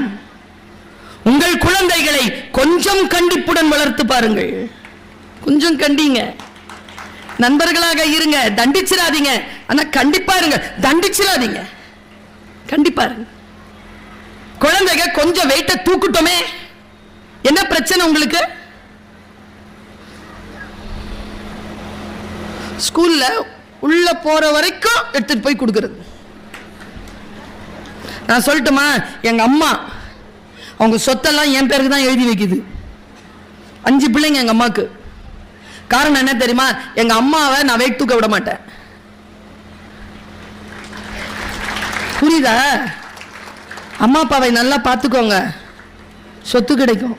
உங்கள் குழந்தைகளை கொஞ்சம் கண்டிப்புடன் வளர்த்து பாருங்கள். கொஞ்சம் கண்டிங்க. நண்பர்களாக இருங்க, தண்டிச்சிடாதீங்க. ஆனா கண்டிப்பா இருங்க, தண்டிச்சிடாதீங்க. கண்டிப்பாருங்க. குழந்தைங்க கொஞ்சம் வெயிட்ட தூக்குட்டோமே, என்ன பிரச்சனை உங்களுக்கு? ஸ்கூல்ல உள்ள போற வரைக்கும் எடுத்துட்டு போய் கொடுக்கிறது. நான் சொல்லட்டுமா, எங்க அம்மா அவங்க சொத்தெல்லாம் என் பேருக்கு தான் எழுதி வைக்குது. 5 பிள்ளைங்க எங்க அம்மாக்கு. காரணம் என்ன தெரியுமா? எங்க அம்மாவை நான் வெயிட் தூக்க விட மாட்டேன். புரியுதா? அம்மா அப்பாவை நல்லா பார்த்துக்கோங்க, சொத்து கிடைக்கும்.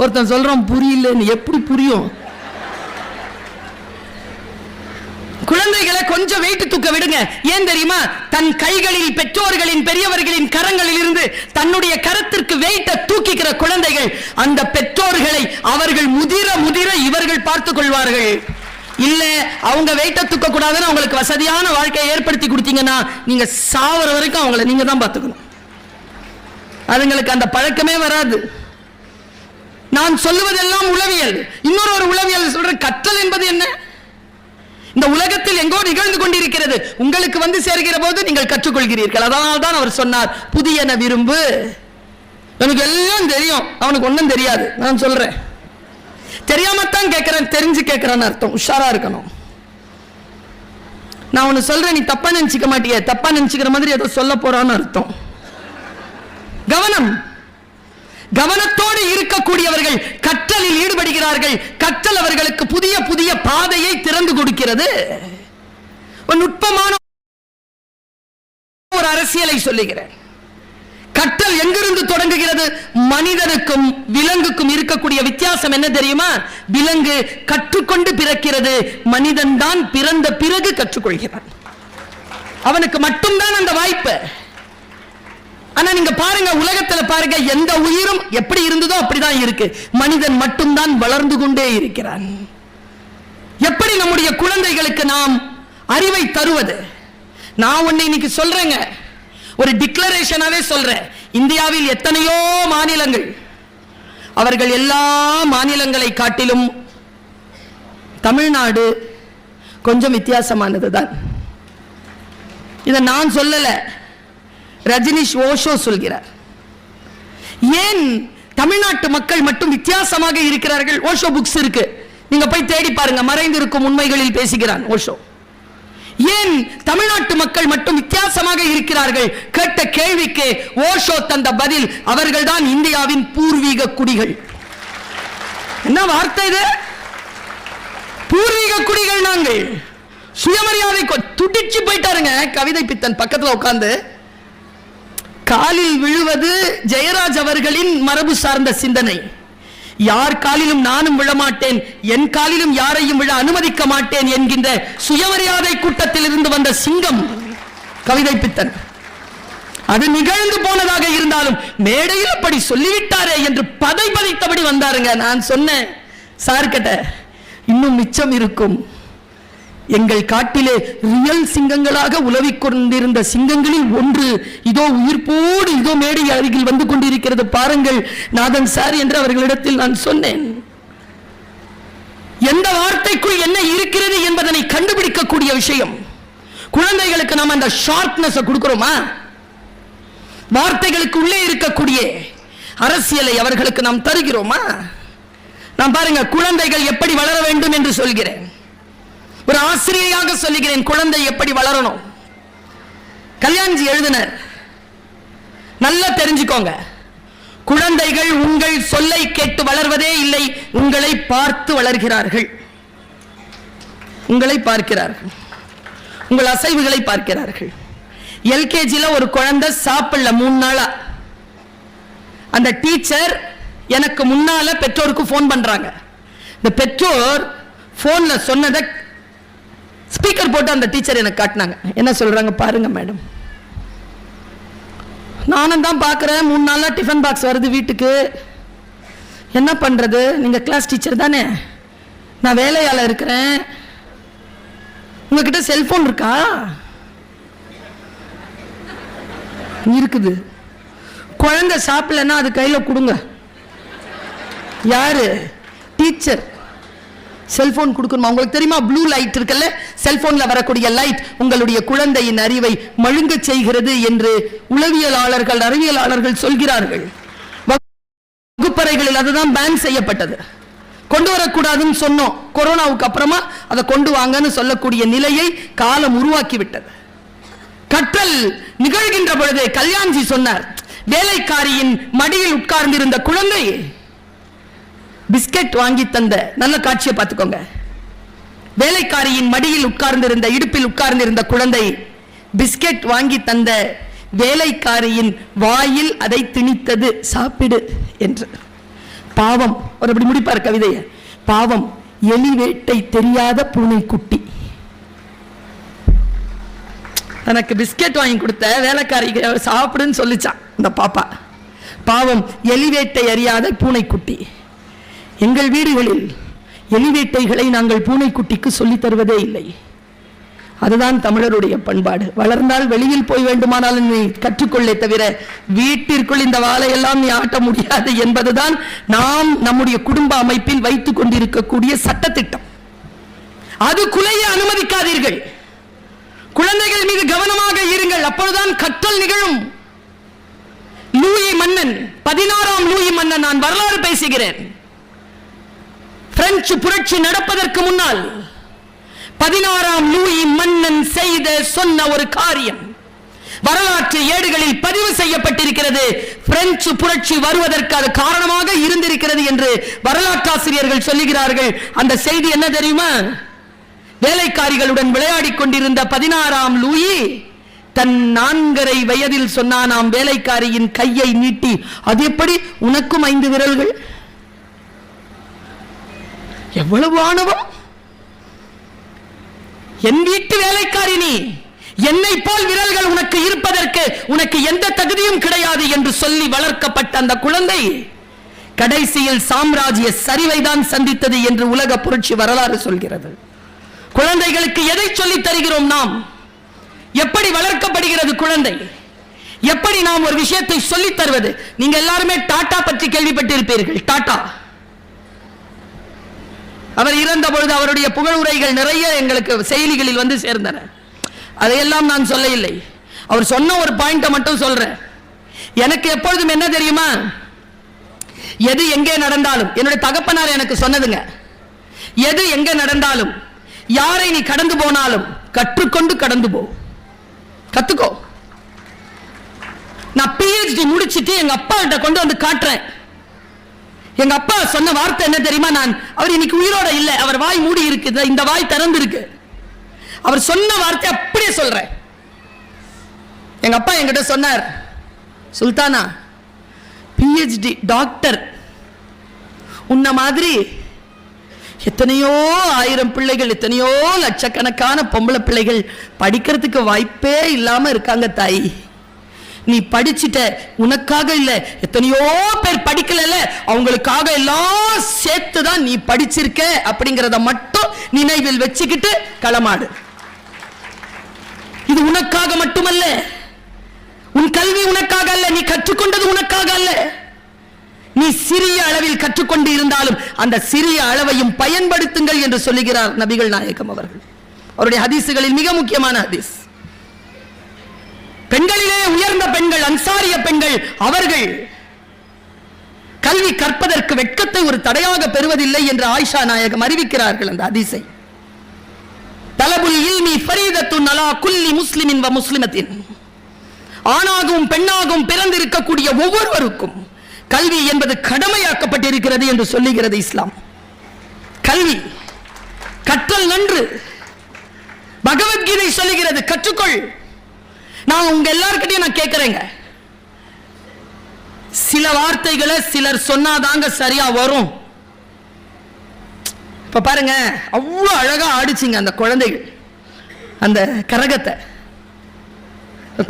ஒருத்தன் சொல்றான் புரியலன்னு. எப்படி புரியும்? குழந்தைகளை கொஞ்சம் வெயிட் தூக்க விடுங்க. ஏன் தெரியுமா? தன் கைகளில், பெற்றோர்களின், பெரியவர்களின் கரங்களில் இருந்து தன்னுடைய கரத்திற்கு வெயிட்ட தூக்கிக்கிற குழந்தைகள், அந்த பெற்றோர்களை அவர்கள் முதிர முதிர இவர்கள் பார்த்துக் கொள்வார்கள். இல்ல அவங்க வெயிட்ட தூக்க கூடாதுன்னு அவங்களுக்கு வசதியான வாழ்க்கையை ஏற்படுத்தி கொடுத்தீங்கன்னா நீங்க சாவர வரைக்கும் அவங்களை நீங்க தான் பார்த்துக்கணும். அதுங்களுக்கு அந்த பழக்கமே வராது. நான் சொல்லுவதெல்லாம் உளவியல். இன்னொரு உளவியல் சொல்றேன். கற்றல் என்பது என்ன? இந்த உலகத்தில் எங்கோ நிகழ்ந்து கொண்டிருக்கிறது, உங்களுக்கு வந்து சேர்கிற போது நீங்கள் கற்றுக்கொள்கிறீர்கள். அதனால் தான் அவர் சொன்னார், புதியன விரும்பு. எனக்கு எல்லாம் தெரியும், அவனுக்கு ஒன்றும் தெரியாது. நான் சொல்றேன், தெரியாமத்தான் கேட்கிறேன், தெரிஞ்சு கேட்கிறேன்னு அர்த்தம். உஷாரா இருக்கணும். நான் ஒன்னு சொல்றேன், நீ தப்பா நினைச்சுக்க மாட்டிய, தப்பா நினைச்சுக்கிற மாதிரி ஏதோ சொல்ல போறான்னு அர்த்தம். கவனம். கவனத்தோடு இருக்கக்கூடியவர்கள் கற்றலில் ஈடுபடுகிறார்கள். கற்றல் அவர்களுக்கு புதிய புதிய பாதையை திறந்து கொடுக்கிறது. ஒரு நுட்பமான ஒரு அரசியலை சொல்லுகிறேன். கற்றல் எங்கிருந்து தொடங்குகிறது? மனிதனுக்கும் விலங்குக்கும் இருக்கக்கூடிய வித்தியாசம் என்ன தெரியுமா? விலங்கு கற்றுக்கொண்டு பிறக்கிறது, மனிதன் தான் பிறந்த பிறகு கற்றுக்கொள்கிறான். அவனுக்கு மட்டும்தான் அந்த வாய்ப்பு. ஆனா நீங்க பாருங்க, உலகத்தில் பாருங்க, எந்த உயிரும் எப்படி இருந்ததோ அப்படிதான் இருக்கு. மனிதன் மட்டும்தான் வளர்ந்து கொண்டே இருக்கிறான். எப்படி நம்முடைய குழந்தைகளுக்கு நாம் அறிவை தருவது? நான் ஒன்னு இன்னைக்கு சொல்றேங்க, ஒரு டிக்ளரேஷனாவே சொல்றேன். இந்தியாவில் எத்தனையோ மாநிலங்கள், அவர்கள் எல்லா மாநிலங்களை காட்டிலும் தமிழ்நாடு கொஞ்சம் வித்தியாசமானதுதான். இதை நான் சொல்லல, ரஜினிஷ் ஓஷோ சொல்கிறார். ஏன் தமிழ்நாட்டு மக்கள் மட்டும் வித்தியாசமாக இருக்கிறார்கள்? ஓஷோ புக்ஸ் இருக்கு, நீங்க போய் தேடி பாருங்க. மறைந்திருக்கும் உண்மைகளில் பேசுகிறான் ஓஷோ. ஏன் தமிழ்நாட்டு மக்கள் மட்டும் வித்தியாசமாக இருக்கிறார்கள்? கேட்ட கேள்விக்கு ஓஷோ தந்த பதில், அவர்கள் தான் இந்தியாவின் பூர்வீக குடிகள். என்ன வார்த்தை இது? பூர்வீக குடிகள் நாங்கள். சுயமரியாதை துடிச்சு போயிட்டாருங்க கவிதை பித்தன் பக்கத்தில் உட்கார்ந்து. காலில் விழுவது ஜெயராஜ் அவர்களின் மரபு சார்ந்த சிந்தனை. யார் காலிலும் நானும் விழமாட்டேன், என் காலிலும் யாரையும் விழ அனுமதிக்க மாட்டேன் என்கின்ற சுயமரியாதை கூட்டத்தில் இருந்து வந்த சிங்கம் கவிதை பித்தன். அது நிகழ்ந்து போனதாக இருந்தாலும் மேடையில் அப்படி சொல்லிவிட்டாரே என்று பதை பதைத்தபடி வந்தாருங்க. நான் சொன்னேன் சார்கிட்ட, இன்னும் மிச்சம் இருக்கும். எங்கள் காட்டிலே ரியல் சிங்கங்களாக உலவிக் கொண்டிருந்த சிங்கங்களில் ஒன்று இதோ உயிர்ப்போடு இதோ மேடை அருகில் வந்து கொண்டிருக்கிறது பாருங்கள் நாதன் சார் என்று அவர்களிடத்தில் நான் சொன்னேன். எந்த வார்த்தைக்குள் என்ன இருக்கிறது என்பதனை கண்டுபிடிக்கக்கூடிய விஷயம். குழந்தைகளுக்கு நாம் அந்த ஷார்ப்னஸ் கொடுக்கிறோமா? வார்த்தைகளுக்கு உள்ளே இருக்கக்கூடிய அரசியலை அவர்களுக்கு நாம் தருகிறோமா? நான் பாருங்க, குழந்தைகள் எப்படி வளர வேண்டும் என்று சொல்கிறேன். ஒரு ஆசிரியையாக சொல்லுகிறேன், குழந்தை எப்படி வளரணும். கல்யாண்ஜி எழுதினர், நல்லா தெரிஞ்சுக்கோங்க. குழந்தைகள் உங்கள் சொல்லை கேட்டு வளர்வதே இல்லை, உங்களை பார்த்து வளர்கிறார்கள். உங்களை பார்க்கிறார்கள், உங்கள் அசைவுகளை பார்க்கிறார்கள். எல்கேஜில ஒரு குழந்தை சாப்பிடல 3 நாளா. அந்த டீச்சர் எனக்கு முன்னால பெற்றோருக்கு போன் பண்றாங்க. இந்த பெற்றோர் போன்ல சொன்னதை ஸ்பீக்கர் போட்டு அந்த டீச்சர் எனக்கு காட்டினாங்க. என்ன சொல்றாங்க பாருங்க மேடம். நானும் தான் பார்க்குறேன், 3 நாளா டிஃபன் பாக்ஸ் வருது வீட்டுக்கு. என்ன பண்றது? நீங்க கிளாஸ் டீச்சர் தானே, நான் வேலையால இருக்கிறேன். உங்ககிட்ட செல்போன் இருக்கா? இருக்குது. குழந்தை சாப்பிடலன்னா அது கையில கொடுங்க. யாரு? டீச்சர். செல்போன் கொடுக்கணுமா? உங்களுக்கு தெரியுமா, ப்ளூ லைட் இருக்குல்ல, செல்போன்ல வரக்கூடிய லைட் உங்களுடைய குழந்தையின் அறிவை மழுங்க செய்கிறது என்று உளவியலாளர்கள் அறிவியலாளர்கள் சொல்கிறார்கள். வகுப்பறைகளில் அதுதான் பேன் செய்யப்பட்டது. கொண்டு வரக்கூடாதுன்னு சொன்னோம். கொரோனாவுக்கு அப்புறமா அதை கொண்டு வாங்கன்னு சொல்லக்கூடிய நிலையை காலம் உருவாக்கி விட்டது. கற்றல் நிகழ்கின்ற பொழுது கல்யாண்ஜி சொன்னார், வேலைக்காரியின் மடியில் உட்கார்ந்திருந்த குழந்தை பிஸ்கட் வாங்கி தந்த, நல்ல காட்சியை பார்த்துக்கோங்க. வேலைக்காரியின் மடியில் உட்கார்ந்திருந்த, இடுப்பில் உட்கார்ந்திருந்த குழந்தை பிஸ்கட் வாங்கி தந்த வேலைக்காரியின் வாயில் அதை திணித்தது, சாப்பிடு என்று. பாவம், ஒரு அப்படி முடிப்பார் கவிதையை. பாவம், எலி வேட்டை தெரியாத பூனைக்குட்டி. தனக்கு பிஸ்கட் வாங்கி கொடுத்த வேலைக்காரி சாப்பிடுன்னு சொல்லிச்சான் இந்த பாப்பா. பாவம், எலி வேட்டை அறியாத பூனைக்குட்டி. எங்கள் வீடுகளில் எலிவேட்டைகளை நாங்கள் பூனைக்குட்டிக்கு சொல்லித் தருவதே இல்லை. அதுதான் தமிழருடைய பண்பாடு. வளர்ந்தால் வெளியில் போய் வேண்டுமானாலும் நீ கற்றுக்கொள்ளே தவிர வீட்டிற்குள் இந்த வாளையெல்லாம் நீ ஆட்ட முடியாது என்பதுதான் நாம் நம்முடைய குடும்ப அமைப்பில் வைத்துக் கொண்டிருக்கக்கூடிய சட்டத்திட்டம். அது குலைய அனுமதிக்காதீர்கள். குழந்தைகள் மீது கவனமாக இருங்கள். அப்பொழுதுதான் கற்றல் நிகழும். லூயி மன்னன், 16ஆம் லூயி மன்னன், நான் வரலாறு பேசுகிறேன். பிரெஞ்சு புரட்சி நடப்பதற்கு முன்னால் 16ஆம் லூயி மன்னன் சொன்ன ஒரு காரியம் வரலாற்று ஏடுகளில் பதிவு செய்யப்பட்டிருக்கிறது. பிரெஞ்சு புரட்சி வருவதற்கு அது காரணமாக இருந்திருக்கிறது என்று வரலாற்றாசிரியர்கள் சொல்லுகிறார்கள். அந்த செய்தி என்ன தெரியுமா? வேலைக்காரிகளுடன் விளையாடிக் கொண்டிருந்த 16ஆம் லூயி தன் 4.5 வயதில் சொன்னானாம் வேலைக்காரியின் கையை நீட்டி, அது எப்படி உனக்கும் 5 விரல்கள்? எவ்வளவு ஆணவம்! என் வீட்டு வேலைக்காரி நீ, என்னை போல் விரல்கள் உனக்கு இருப்பதற்கு உனக்கு எந்த தகுதியும் கிடையாது என்று சொல்லி வளர்க்கப்பட்ட அந்த குழந்தை கடைசியில் சாம்ராஜ்ய சரிவைதான் சந்தித்தது என்று உலக புரட்சி வரலாறு சொல்கிறது. குழந்தைகளுக்கு எதை சொல்லித் தருகிறோம்? நாம் எப்படி வளர்க்கப்படுகிறது குழந்தை? எப்படி நாம் ஒரு விஷயத்தை சொல்லித் தருவது? நீங்க எல்லாருமே டாடா பற்றி கேள்விப்பட்டிருப்பீர்கள். டாடா அவர் இறந்த பொழுது அவருடைய புகழுரைகள் நிறைய எங்களுக்கு செயலிகளில் வந்து சேர்ந்தன. அதையெல்லாம் நான் சொல்ல இல்லை. அவர் சொன்ன ஒரு பாயிண்ட மட்டும் சொல்றேன். எனக்கு எப்பொழுதும் என்ன தெரியுமா? எது எங்கே நடந்தாலும், என்னுடைய தகப்பனார் எனக்கு சொன்னதுங்க, எது எங்கே நடந்தாலும், யாரை நீ கடந்து போனாலும் கற்றுக்கொண்டு கடந்து போ, கத்துக்கோ. நான் PhD முடிச்சிட்டு எங்க அப்பா கிட்ட கொண்டு வந்து காட்டுறேன். எங்க அப்பா சொன்ன வார்த்தை என்ன தெரியுமா? அவர் இன்னைக்கு உயிரோட இல்ல, அவர் வாய் மூடி இருக்கு, இந்த வாய் திறந்து இருக்கு. அவர் சொன்ன வார்த்தை அப்படியே சொல்றேன். எங்க அப்பா என்கிட்ட சொன்னார், சுல்தானா, PhD டாக்டர் உன்ன மாதிரி எத்தனையோ 1000 பிள்ளைகள், எத்தனையோ லட்சக்கணக்கான பொம்பளை பிள்ளைகள் படிக்கிறதுக்கு வாய்ப்பே இல்லாம இருக்காங்க தாய். நீ படிச்சிட்ட, உனக்காக இல்ல, எத்தனையோ பேர் படிக்கல, அவங்களுக்காக எல்லாம் சேர்த்துதான் நீ படிச்சிருக்க அப்படிங்கறத மட்டும் நினைவில் வச்சுக்கிட்டு களமாடு. இது உனக்காக மட்டுமல்ல, உன் கல்வி உனக்காக அல்ல, நீ கற்றுக்கொண்டது உனக்காக அல்ல. நீ சிறிய அளவில் கற்றுக்கொண்டு இருந்தாலும் அந்த சிறிய அளவையும் பயன்படுத்துங்கள் என்று சொல்லுகிறார் நபிகள் நாயகம் அவர்கள். அவருடைய ஹதீசுகளில் மிக முக்கியமான ஹதீஸ். பெண்களிலே உயர்ந்த பெண்கள், அன்சாரிய பெண்கள், அவர்கள் கல்வி கற்பதற்கு வெட்கத்தை ஒரு தடையாக பெறுவதில்லை என்று ஆயிஷா நாயகம் அறிவிக்கிறார்கள். அந்த ஹதீஸை தலபுல் இல்மி ஃபரீதத்துன் அலா குல்லி முஸ்லிமின் வ முஸ்லிமத்தின், ஆணாகவும் பெண்ணாகவும் பிறந்திருக்கக்கூடிய ஒவ்வொருவருக்கும் கல்வி என்பது கடமையாக்கப்பட்டிருக்கிறது என்று சொல்லுகிறது இஸ்லாம். கல்வி கற்றல் நன்று. பகவத்கீதை சொல்லுகிறது, கற்றுக்கொள். நான் உங்க எல்லார்கிட்டையும் நான் கேட்கிறேங்க, சில வார்த்தைகளை சிலர் சொன்னாதாங்க சரியா வரும். இப்ப பாருங்க, அவ்வளவு அழகா ஆடிச்சிங்க அந்த குழந்தைகள் அந்த கரகத்தை.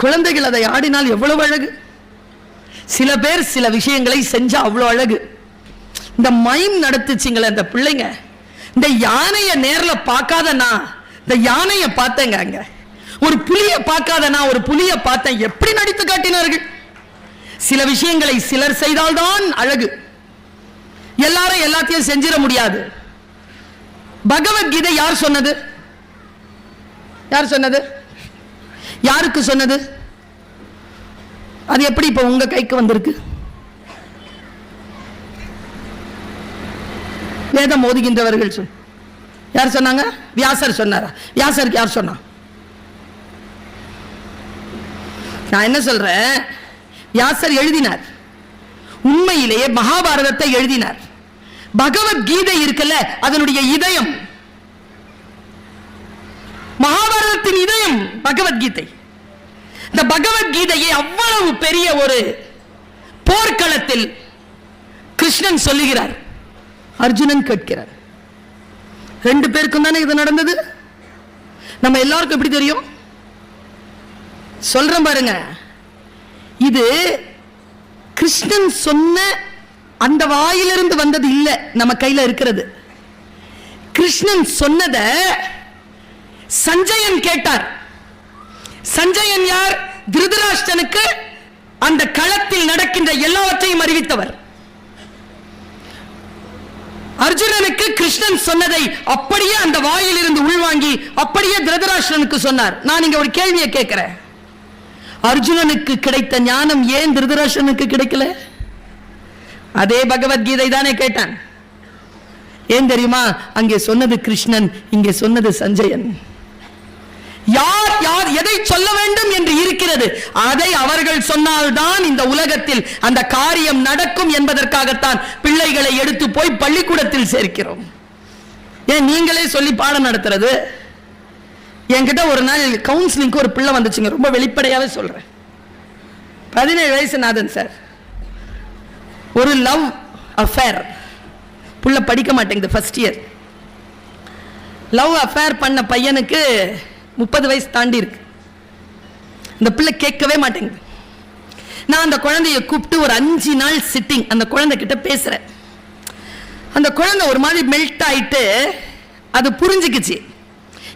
குழந்தைகள் அதை ஆடினால் எவ்வளவு அழகு. சில பேர் சில விஷயங்களை செஞ்சா அவ்வளவு அழகு. இந்த மைம் நடத்துச்சிங்களே அந்த பிள்ளைங்க, இந்த யானைய நேர்ல பார்க்காதனா இந்த யானைய பார்த்தேங்க, அங்க ஒரு புலிய பார்க்காதனா ஒரு புலிய பார்த்தேன், எப்படி நடித்து காட்டினார்கள். சில விஷயங்களை சிலர் செய்தால்தான் அழகு. எல்லாரும் எல்லாத்தையும் செஞ்சிட முடியாது. பகவத்கீதை யார் சொன்னது? யார் சொன்னது? யாருக்கு சொன்னது? அது எப்படி இப்ப உங்க கைக்கு வந்திருக்கு? வேதம் ஓதுகின்றவர்கள் யார் சொன்னாங்க? வியாசர் சொன்னாரா? வியாசருக்கு யார் சொன்னா? நான் என்ன சொல்றேன், வியாசர் எழுதினார், உண்மையிலேயே மகாபாரதத்தை எழுதினார். பகவத்கீதை இருக்குல்ல, அதனுடைய இதயம், மகாபாரதத்தின் இதயம் பகவத்கீதை. இந்த பகவத்கீதையை அவ்வளவு பெரிய ஒரு போர்க்களத்தில் கிருஷ்ணன் சொல்லுகிறார், அர்ஜுனன் கேட்கிறார். 2 பேருக்கும் தானே இது நடந்தது. நம்ம எல்லாருக்கும் எப்படி தெரியும்? சொல்றேன் பாருங்க, இது கிருஷ்ணன் சொன்ன அந்த வாயிலிருந்து வந்தது இல்ல, நம்ம கையில இருக்கிறது. கிருஷ்ணன் சொன்னத சஞ்சயன் கேட்டார். சஞ்சயன் யார்? திருதராஷ்டிரனுக்கு அந்த களத்தில் நடக்கின்ற எல்லாவற்றையும் அறிவித்தவர். அர்ஜுனனுக்கு கிருஷ்ணன் சொன்னதை அப்படியே அந்த வாயில் இருந்து உள்வாங்கி அப்படியே திருதராஷ்டிரனுக்கு சொன்னார். நான் இங்க ஒரு கேள்வியை கேட்கிறேன். அர்ஜுனனுக்கு கிடைத்த ஞானம் ஏன் திருதராஷ்டிரனுக்கு கிடைக்கல? அதே பகவத்கீதை தானே கேட்டான். ஏன் தெரியுமா? அங்கே சொன்னது கிருஷ்ணன், இங்கே சொன்னது சஞ்சயன். யார் யார் எதை சொல்ல வேண்டும் என்று இருக்கிறது, அதை அவர்கள் சொன்னால்தான் இந்த உலகத்தில் அந்த காரியம் நடக்கும் என்பதற்காகத்தான் பிள்ளைகளை எடுத்து போய் பள்ளிக்கூடத்தில் சேர்க்கிறோம். ஏன் நீங்களே சொல்லி பாடம் நடத்துறது? என்கிட்ட ஒரு நாள் கவுன்சிலிங்க்கு ஒரு பிள்ளை வந்துச்சுங்க. ரொம்ப வெளிப்படையாவே சொல்றேன். 17 வயசு நாதன் சார். ஒரு லவ் அஃபேர். புள்ள படிக்க மாட்டேங்குது, ஃபர்ஸ்ட் இயர். லவ் அஃபேர் பண்ண பையனுக்கு 30 வயசு தாண்டி இருக்கு. இந்த பிள்ளை கேட்கவே மாட்டேங்குது. நான் அந்த குழந்தைய கூப்பிட்டு ஒரு 5 நாள் சிட்டிங் அந்த குழந்தை கிட்ட பேசுறேன். அந்த குழந்தை ஒரு மாதிரி மெல்ட் ஆயிட்டு அது புரிஞ்சுக்கிச்சு.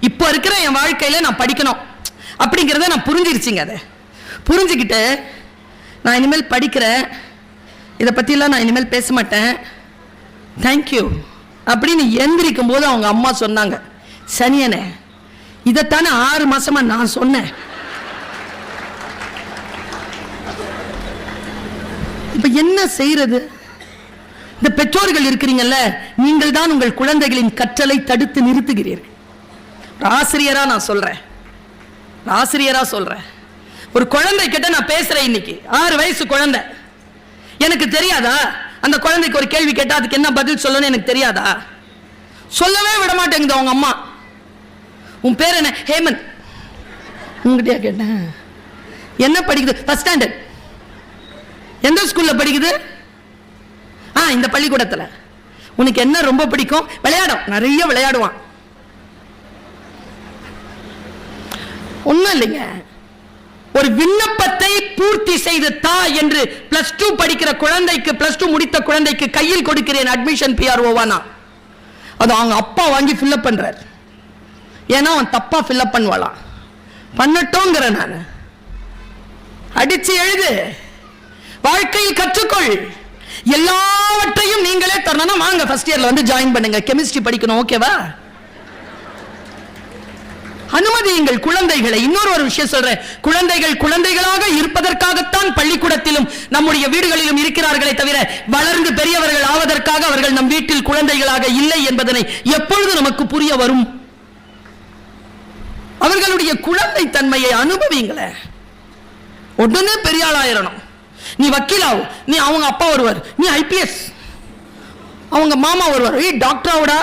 இப்போ இருக்கிற என் வாழ்க்கையில நான் படிக்கணும் அப்படிங்கிறத நான் புரிஞ்சிருச்சுங்க. அதை புரிஞ்சுக்கிட்டு நான் இனிமேல் படிக்கிறேன், இதை பற்றிலாம் நான் இனிமேல் பேச மாட்டேன், தேங்க்யூ அப்படின்னு எந்திரிக்கும் போது அவங்க அம்மா சொன்னாங்க, சனியனே இதைத்தானே 6 மாசமா நான் சொன்னேன். இப்ப என்ன செய்யறது? இந்த பெற்றோர்கள் இருக்கிறீங்கல்ல, நீங்கள் தான் உங்கள் குழந்தைகளின் கற்றலை தடுத்து நிறுத்துகிறீர்கள். ஆசிரியரா நான் சொல்றேன், ஆசிரியரா சொல்றேன். ஒரு குழந்தை கிட்ட நான் பேசுறேன். இன்னைக்கு 6 வயசு குழந்தை. எனக்கு தெரியாதா அந்த குழந்தைக்கு ஒரு கேள்வி கேட்டா அதுக்கு என்ன பதில் சொல்லணும்னு எனக்கு தெரியாதா? சொல்லவே விட மாட்டேங்குது அவங்க அம்மா. உன் பேர் என்ன? ஹேமந்த். உங்ககிட்டயா கேட்டேன். என்ன படிக்குது? First standard. எந்த ஸ்கூல்ல படிக்குது? இந்த பள்ளிக்கூடத்துல. உனக்கு என்ன ரொம்ப பிடிக்கும்? விளையாடும், நிறைய விளையாடுவான். ஒண்ணும் இல்லைங்க, ஒரு விண்ணப்பத்தை பூர்த்தி செய்து தா என்று +2 படிக்கிற குழந்தைக்கு, +2 முடித்த குழந்தைக்கு கையில் கொடுக்கிறேன் அட்மிஷன் PRO-வானா. அது அவங்க அப்பா வாங்கி ஃபில்அப் பண்றார். ஏன்னா அவன் தப்பா ஃபில்அப் பண்ணுவாளாம். பண்ணட்டோங்கிற நான். அடிச்சு எழுது, வாழ்க்கையில் கற்றுக்கொள், எல்லாவற்றையும் நீங்களே தரணும். வாங்க ஃபர்ஸ்ட் இயர்ல வந்து ஜாயின் பண்ணுங்க, கெமிஸ்ட்ரி படிக்கணும், ஓகேவா? அனுமதியுங்கள் குழந்தைகளை. இன்னொரு விஷயம் சொல்றேன், குழந்தைகள் குழந்தைகளாக இருப்பதற்காகத்தான் பள்ளிக்கூடத்திலும் நம்முடைய வீடுகளிலும் இருக்கிறார்களே தவிர வளர்ந்து பெரியவர்கள் ஆவதற்காக அவர்கள் நம் வீட்டில் குழந்தைகளாக இல்லை என்பதனை எப்பொழுது நமக்கு புரிய வரும்? அவர்களுடைய குழந்தை தன்மையை அனுபவிங்களே. உடனே பெரிய ஆளாயிரணும். நீ வக்கீலாவு, நீ அவங்க அப்பா வருவார், நீ IPS, அவங்க மாமா வருவார், டாக்டர் ஆவுடா.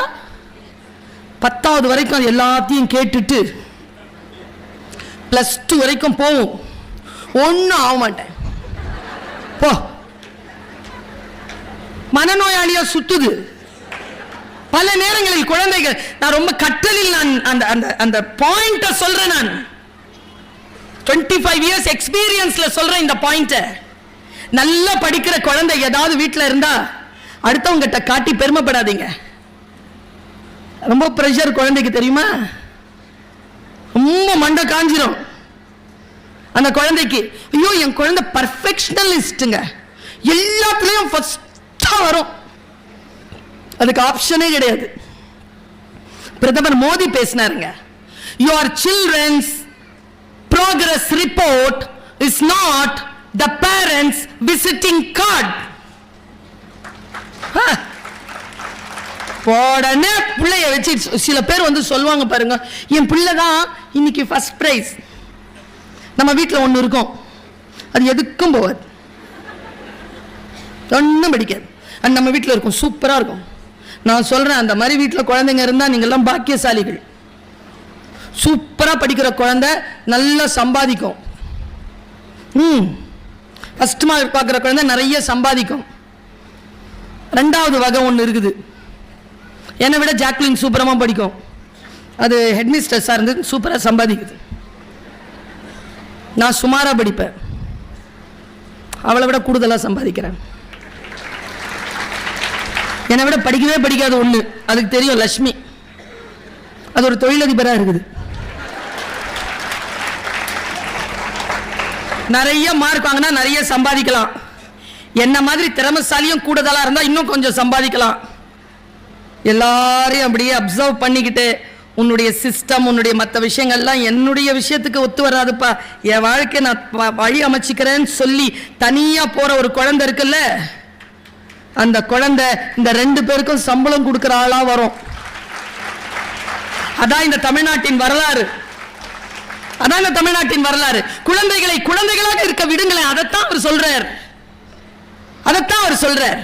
10வது வரைக்கும் எல்லாத்தையும் கேட்டுட்டு +2 வரைக்கும் போவோம். ஒன்னும் ஆக மாட்டேன் போ. மனநோயாளியா சுத்துது. பல நேரங்களில் குழந்தைகள், நான் ரொம்ப கற்றலில் நான் அந்த பாயிண்ட சொல்றேன். நான் 25 இயர்ஸ் எக்ஸ்பீரியன்ஸ்ல சொல்றேன் இந்த பாயிண்ட. நல்லா படிக்கிற குழந்தை ஏதாவது வீட்டில் இருந்தா அடுத்தவங்கிட்ட காட்டி பெருமைப்படாதீங்க. ரொம்ப பிரஷர் குழந்தைக்கு தெரியுமா? ரொம்ப மண்டை காஞ்சிரும் அந்த குழந்தைக்கு. ஐயோ என் குழந்தை பர்ஃபெக்ஷனலிஸ்ட்ங்க, எல்லாத்துலயும் ஃபர்ஸ்டா வரும், அதுக்கு ஆப்ஷனே கிடையாது. பிரதமர் Modi பேசினாருங்க, your children's progress report is not the parents visiting card. உடனே பிள்ளைய வச்சு சில பேர் வந்து சொல்லுவாங்க பாருங்க, என் பிள்ளை தான் இன்னைக்கு ஃபர்ஸ்ட் பிரைஸ். நம்ம வீட்டில் ஒன்று இருக்கும், அது எதுக்கும் போகாது, ஒன்றும் படிக்காது. அது நம்ம வீட்டில் இருக்கும், சூப்பராக இருக்கும். நான் சொல்றேன், அந்த மாதிரி வீட்டில் குழந்தைங்க இருந்தால் நீங்கள்லாம் பாக்கியசாலிகள். சூப்பராக படிக்கிற குழந்தை நல்லா சம்பாதிக்கும். ஃபர்ஸ்ட் மார்க் பார்க்குற குழந்தை நிறைய சம்பாதிக்கும். 2வது வகை ஒன்று இருக்குது, என்னை விட ஜாக்லின் சூப்பரமாக படிக்கும், அது ஹெட்மிஸ்டர்ஸாக இருந்து சூப்பராக சம்பாதிக்குது. நான் சுமாராக படிப்பேன், அவளை விட கூடுதலாக சம்பாதிக்கிறேன். என்னை விட படிக்கவே படிக்காத ஒன்று, அதுக்கு தெரியும், லட்சுமி, அது ஒரு தொழிலதிபராக இருக்குது. நிறைய மார்க் வாங்கினா நிறைய சம்பாதிக்கலாம். என்ன மாதிரி திறமைசாலியும் கூடுதலா இருந்தா இன்னும் கொஞ்சம் சம்பாதிக்கலாம். எல்லாரையும் அப்படியே அப்சர்வ் பண்ணிக்கிட்டு உன்னுடைய சிஸ்டம், உன்னுடைய மற்ற விஷயங்கள்லாம் என்னுடைய விஷயத்துக்கு ஒத்து வராதுப்பா, என் வாழ்க்கை நான் வழி அமைச்சிக்கிறேன்னு சொல்லி தனியா போற ஒரு குழந்தை இருக்குல்ல, அந்த குழந்தை இந்த 2 பேருக்கும் சம்பளம் கொடுக்கிற ஆளா வரும். அதான் இந்த தமிழ்நாட்டின் வரலாறு. அதான் இந்த தமிழ்நாட்டின் வரலாறு. குழந்தைகளை குழந்தைகளாக இருக்க விடுங்களேன். அதைத்தான் அவர் சொல்றார். அதைத்தான் அவர் சொல்றார்.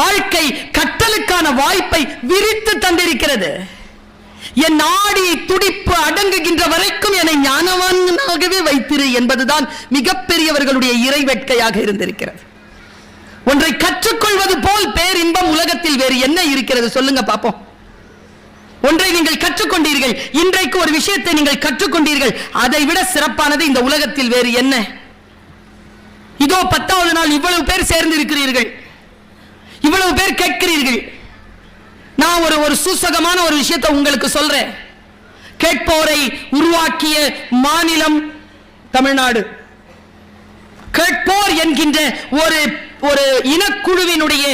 வாழ்க்கை கற்றலுக்கான வாய்ப்பை விரித்து தந்திருக்கிறது. என் நாடி துடிப்பு அடங்குகின்ற வரைக்கும் என்னை ஞானவானாகவே வைத்திரு என்பதுதான் மிகப்பெரியவர்களுடைய இறை வேட்கையாக இருந்திருக்கிறது. ஒன்றை கற்றுக்கொள்வது போல் பேரின்பம் உலகத்தில் வேறு என்ன இருக்கிறது சொல்லுங்க பாப்போம். ஒன்றை நீங்கள் கற்றுக்கொண்டீர்கள், இன்றைக்கு ஒரு விஷயத்தை நீங்கள் கற்றுக்கொண்டீர்கள், அதை விட சிறப்பானது இந்த உலகத்தில் வேறு என்ன? இதோ 10வது நாள் இவ்வளவு பேர் சேர்ந்து இருக்கிறீர்கள், இவ்வளவு பேர் கேட்கிறீர்கள். நான் ஒரு சூசகமான ஒரு விஷயத்தை உங்களுக்கு சொல்றேன். கேட்போரை உருவாக்கிய மாநிலம் தமிழ்நாடு. கேட்போர் என்கின்ற ஒரு இனக்குழுவினுடைய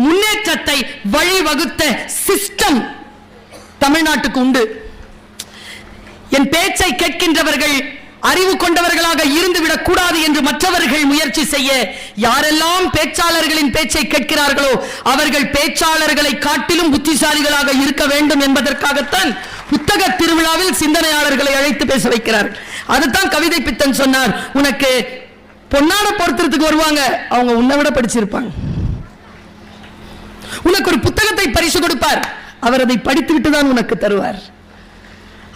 முன்னேற்றத்தை வழிவகுத்த சிஸ்டம் தமிழ்நாட்டுக்கு உண்டு. என் பேச்சை கேட்கின்றவர்கள் அறிவு கொண்டவர்களாக இருந்துவிடக் கூடாது என்று மற்றவர்கள் முயற்சி செய்ய, யாரெல்லாம் பேச்சாளர்களின் பேச்சை கேட்கிறார்களோ அவர்கள் பேச்சாளர்களை காட்டிலும் புத்திசாலிகளாக இருக்க வேண்டும் என்பதற்காகத்தான் புத்தக திருவிழாவில் சிந்தனையாளர்களை அழைத்து பேச வைக்கிறார்கள். அதுதான் கவிதை பித்தன் சொன்னார், உனக்கு பொன்னாட பொறுத்துறதுக்கு வருவாங்க, அவங்க உன்னை விட படிச்சிருப்பாங்க. உனக்கு ஒரு புத்தகத்தை பரிசு கொடுப்பார், அவர் அதை படித்துவிட்டு தான் உனக்கு தருவார்.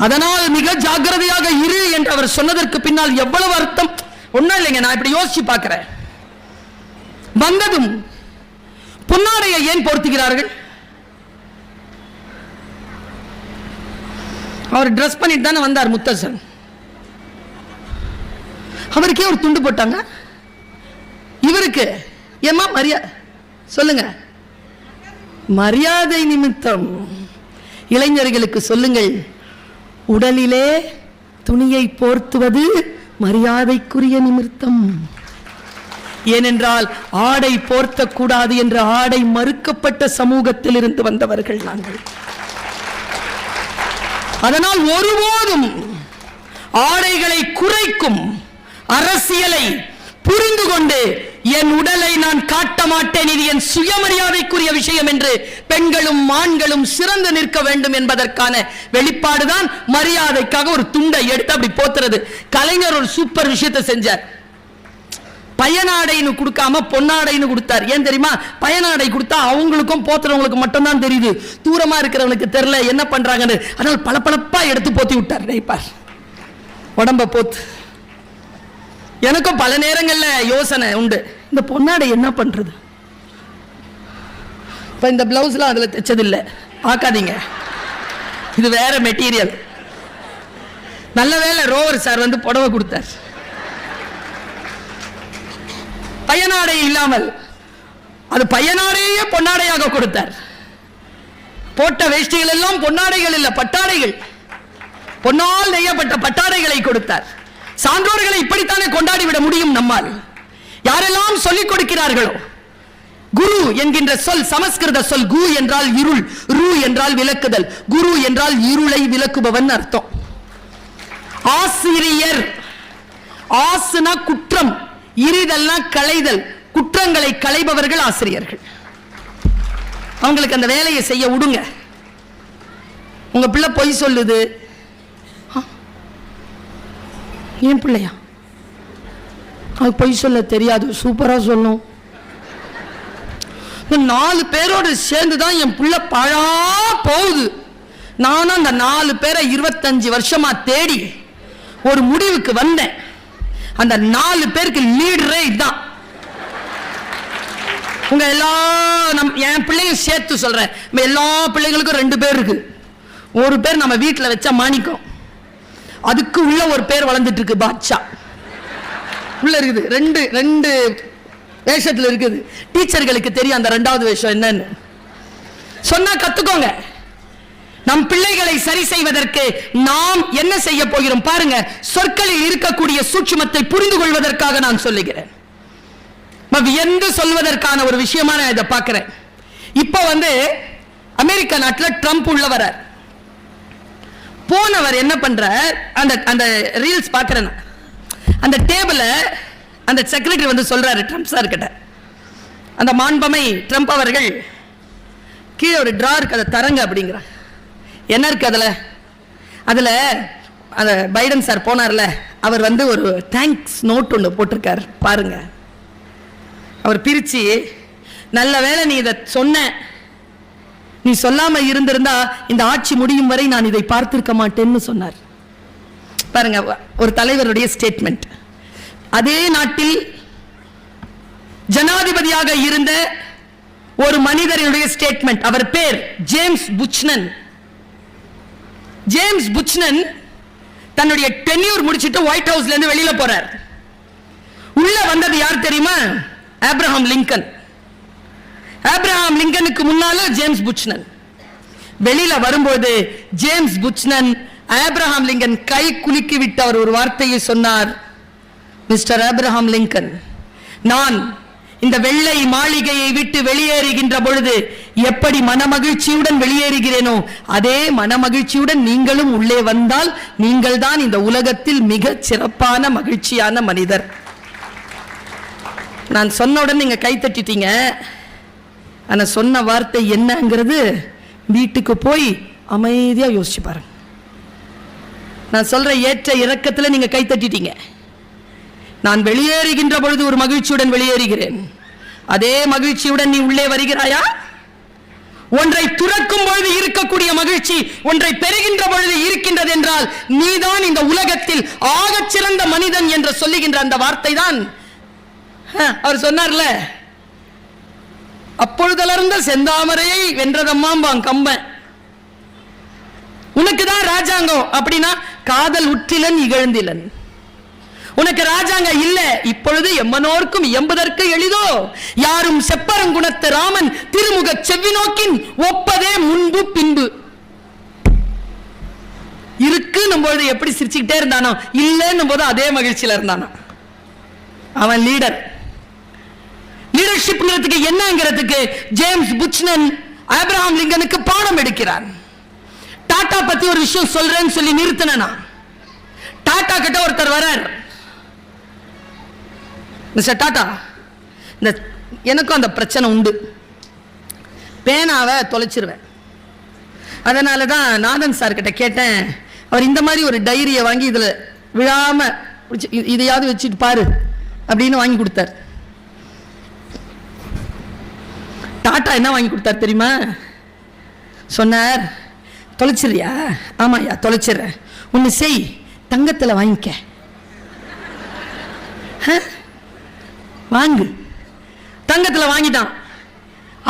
அதனால் மிக ஜாக்கிரதையாக இரு என்று அவர் சொன்னதற்கு பின்னால் எவ்வளவு அர்த்தம். ஒன்னும் இல்லைங்க, நான் இப்படி யோசிச்சு பார்க்கிறேன். வந்ததும் பொன்னாடையை ஏன் பொருத்துகிறார்கள்? அவர் டிரஸ் பண்ணிட்டு தானே வந்தார் முத்தரசன். அவருக்கே ஒரு துண்டு போட்டாங்க, இவருக்கு ஏமா மரியாதை சொல்லுங்க, மரியாதை நிமித்தம். இளைஞர்களுக்கு சொல்லுங்கள், உடலிலே துணியை போர்த்துவது மரியாதைக்குரிய நிமித்தம். ஏனென்றால் ஆடை போர்த்தக்கூடாது என்ற ஆடை மறுக்கப்பட்ட சமூகத்தில் இருந்து வந்தவர்கள் நாங்கள். அதனால் ஒருபோதும் ஆடைகளை குறைக்கும் அரசியலை புரிந்து கொண்டு என் உடலை நான் காட்ட மாட்டேன், இது என் சுயமரியாதைக்குரிய விஷயம் என்று பெண்களும் ஆண்களும் சிறந்து நிற்க வேண்டும் என்பதற்கான வெளிப்பாடுதான் மரியாதைக்காக ஒரு துண்டை எடுத்து அப்படி போத்துறது. கலைஞர் ஒரு சூப்பர் விஷயத்தை செஞ்சார். பயனாடைன்னு கொடுக்காம பொன்னாடைன்னு கொடுத்தார். ஏன் தெரியுமா? பயனாடை கொடுத்தா அவங்களுக்கும் போத்துறவங்களுக்கு மட்டும் தான் தெரியுது, தூரமா இருக்கிறவங்களுக்கு தெரியல என்ன பண்றாங்கன்னு. அதனால பளபளப்பா எடுத்து போத்தி விட்டார். நினைப்பார் உடம்ப போத்து. எனக்கும் பல நேரங்கள்ல யோசனை உண்டு, இந்த பொன்னாடை என்ன பண்றது? இப்ப இந்த பிளவுஸ்லாம் அதுல தைச்சதில்லை, பார்க்காதீங்க, இது வேற மெட்டீரியல். நல்ல வேளை ரோவர் சார் வந்து புடவை கொடுத்தார். பயனாடை இல்லாமல் அது பயனாடையே பொன்னாடையாக கொடுத்தார். போட்ட வேஷ்டிகள் எல்லாம் பொன்னாடைகள் இல்ல, பட்டாடைகள், பொன்னால் நெய்யப்பட்ட பட்டாடைகளை கொடுத்தார். சான்றோர்களை இப்படித்தானே கொண்டாடி விட முடியும் நம்மால். யாரெல்லாம் சொல்லிக் கொடுக்கிறார்களோ, குரு என்கின்ற சொல் சமஸ்கிருத சொல். கு என்றால் இருள், ரு என்றால் விளக்குதல். குரு என்றால் இருளை விளக்குபவன் அர்த்தம். ஆசிரியர், ஆசுனா குற்றம், இரிதல்னா களைதல், குற்றங்களை களைபவர்கள் ஆசிரியர்கள். அவங்களுக்கு அந்த வேலையை செய்ய விடுங்க. உங்க பிள்ளை பொய் சொல்லுது, ஏன் பிள்ளையா? அது பொய் சொல்ல தெரியாது, சூப்பரா சொல்லும். 4 பேரோடு சேர்ந்துதான் என் பிள்ளை பழா போகுது. நானும் அந்த 4 பேரை 25 வருஷமா தேடி ஒரு முடிவுக்கு வந்தேன். அந்த 4 பேருக்கு லீடரே இதுதான். உங்க என் பிள்ளையும் சேர்த்து சொல்றேன், எல்லா பிள்ளைங்களுக்கும் 2 பேர் இருக்கு. ஒரு பேர் நம்ம வீட்டில் வச்ச மாணிக்கம், அதுக்கு உள்ள ஒரு பேர் வளர்ந்துட்டு இருக்கு பாட்சா. உள்ள இருக்குது, ரெண்டு வேஷத்துல இருக்குது. டீச்சர்களுக்கு தெரியும் அந்த 2வது வேஷம் என்னன்னு. சொன்னா கத்துக்கோங்க. நம் பிள்ளைகளை சரி செய்வதற்கு நாம் என்ன செய்ய போகிறோம் பாருங்க. சொற்களில் இருக்கக்கூடிய சூட்சுமத்தை புரிந்து கொள்வதற்காக நான் சொல்லுகிறேன். வியந்து சொல்வதற்கான ஒரு விஷயமா நான் இதை பார்க்கிறேன். இப்ப அமெரிக்க நாட்டில் ட்ரம்ப் உள்ளவர் போனவர் என்ன பண்றார், அந்த ரீல்ஸ் பார்க்கிறேன். அந்த டேபிள அந்த செக்ரட்டரி சொல்றாரு ட்ரம்ப் சார் கிட்ட, அந்த மாண்பமை ட்ரம்ப் அவர்கள் கீழே ஒரு டிராருக்கு அதை தரங்க அப்படிங்கிறார். என்ன இருக்கு அதுல அந்த பைடன் சார் போனார்ல, அவர் ஒரு தேங்க்ஸ் நோட் ஒன்று போட்டிருக்கார் பாருங்க. அவர் பிரிச்சு, நல்ல வேளை நீ இதை சொன்ன, நீ சொல்லாம இருந்திருந்தா இந்த ஆட்சி முடியும் வரை நான் இதை பார்த்திருக்க மாட்டேன்னு சொன்னார். பாருங்க ஒரு தலைவருடைய ஸ்டேட்மெண்ட். அதே நாட்டில் ஜனாதிபதியாக இருந்த ஒரு மனிதருடைய ஸ்டேட்மெண்ட். அவர் பேர் ஜேம்ஸ் புச்னன். ஜேம்ஸ் புச்னன் தன்னுடைய டென்யூர் முடிச்சிட்டு ஒயிட் ஹவுஸ்ல இருந்து வெளியில போறார். உள்ள வந்தது யார் தெரியுமா? Abraham Lincoln. ஆப்ரஹாம் லிங்கனுக்கு முன்னால ஜேம்ஸ் புச்னன். வெளியில வரும்போது ஜேம்ஸ் புச்னன் ஆப்ரஹாம் லிங்கன் கை குலுக்கி விட்டு அவர் ஒரு வார்த்தையை சொன்னார். மிஸ்டர் ஆப்ரஹாம் லிங்கன், நான் இந்த வெள்ளை மாளிகையை விட்டு வெளியேறுகின்ற பொழுது எப்படி மனமகிழ்ச்சியுடன் வெளியேறுகிறேனோ அதே மனமகிழ்ச்சியுடன் நீங்களும் உள்ளே வந்தால் நீங்கள் தான் இந்த உலகத்தில் மிக சிறப்பான மகிழ்ச்சியான மனிதர். நான் சொன்னவுடன் நீங்க கை தட்டிட்டீங்க. ஆனா சொன்ன வார்த்தை என்னங்கிறது வீட்டுக்கு போய் அமைதியா யோசிச்சு பாருங்க. நான் சொல்ற ஏற்ற இறக்கத்துல நீங்க கை தட்டிட்டீங்க. நான் வெளியேறுகின்ற பொழுது ஒரு மகிழ்ச்சியுடன் வெளியேறுகிறேன். அதே மகிழ்ச்சியுடன் நீ உள்ளே வருகிறாயா? ஒன்றை துறக்கும் பொழுது இருக்கக்கூடிய மகிழ்ச்சி ஒன்றை பெறுகின்ற பொழுது இருக்கின்றது என்றால் நீதான் இந்த உலகத்தில் ஆகச் சிறந்த மனிதன் என்று சொல்லுகின்ற அந்த வார்த்தை தான் அவர் சொன்னார்ல, அப்பொழுதலர்ந்த செந்தாமரையை வென்றதம்மாம் கம்பன். உனக்கு தான் ராஜாங்கம் அப்படின்னா காதல் உற்றிலன் இகழ்ந்திலன். உனக்கு ராஜாங்கம் இல்ல, இப்பொழுது எம்மனோர்க்கும் எம்பதற்கு எளிதோ யாரும் செப்பரங்குணத்து ராமன் திருமுக செவ்வி நோக்கின் ஒப்பதே முன்பு பின்பு. இருக்குன்னும் போது எப்படி சிரிச்சுக்கிட்டே இருந்தானோ, இல்லைன்னும் போது அதே மகிழ்ச்சியில இருந்தானோ. அவன் லீடர். லீடர்ஷிப்ங்கிறதுக்கு என்னங்கிறதுக்கு ஜேம்ஸ் புச்னன் ஆப்ரஹாம் லிங்கனுக்கு பாடம் எடுக்கிறான். டாடா பத்தி ஒரு விஷயம் சொல்றேன்னு சொல்லி நிறுத்தினா, டாடா கிட்ட ஒருத்தர் வரார். மிஸ்டர் டாடா, இந்த எனக்கும் அந்த பிரச்சனை உண்டு, பேனாவை தொலைச்சிருவேன். அதனால தான் நாதன் சார் கிட்ட கேட்டேன், அவர் இந்த மாதிரி ஒரு டைரியை வாங்கி இதில் விழாம இதையாவது வச்சுட்டு பாரு அப்படின்னு வாங்கி கொடுத்தார். டாடா என்ன வாங்கி கொடுத்தார் தெரியுமா? சொன்னார், தொலைச்சிரியா? ஆமாயா தொலைச்சிடுறேன். ஒன்று செய், தங்கத்தில் வாங்கிக்க. வாங்கு. தங்கத்தில் வாங்கிட்டான்.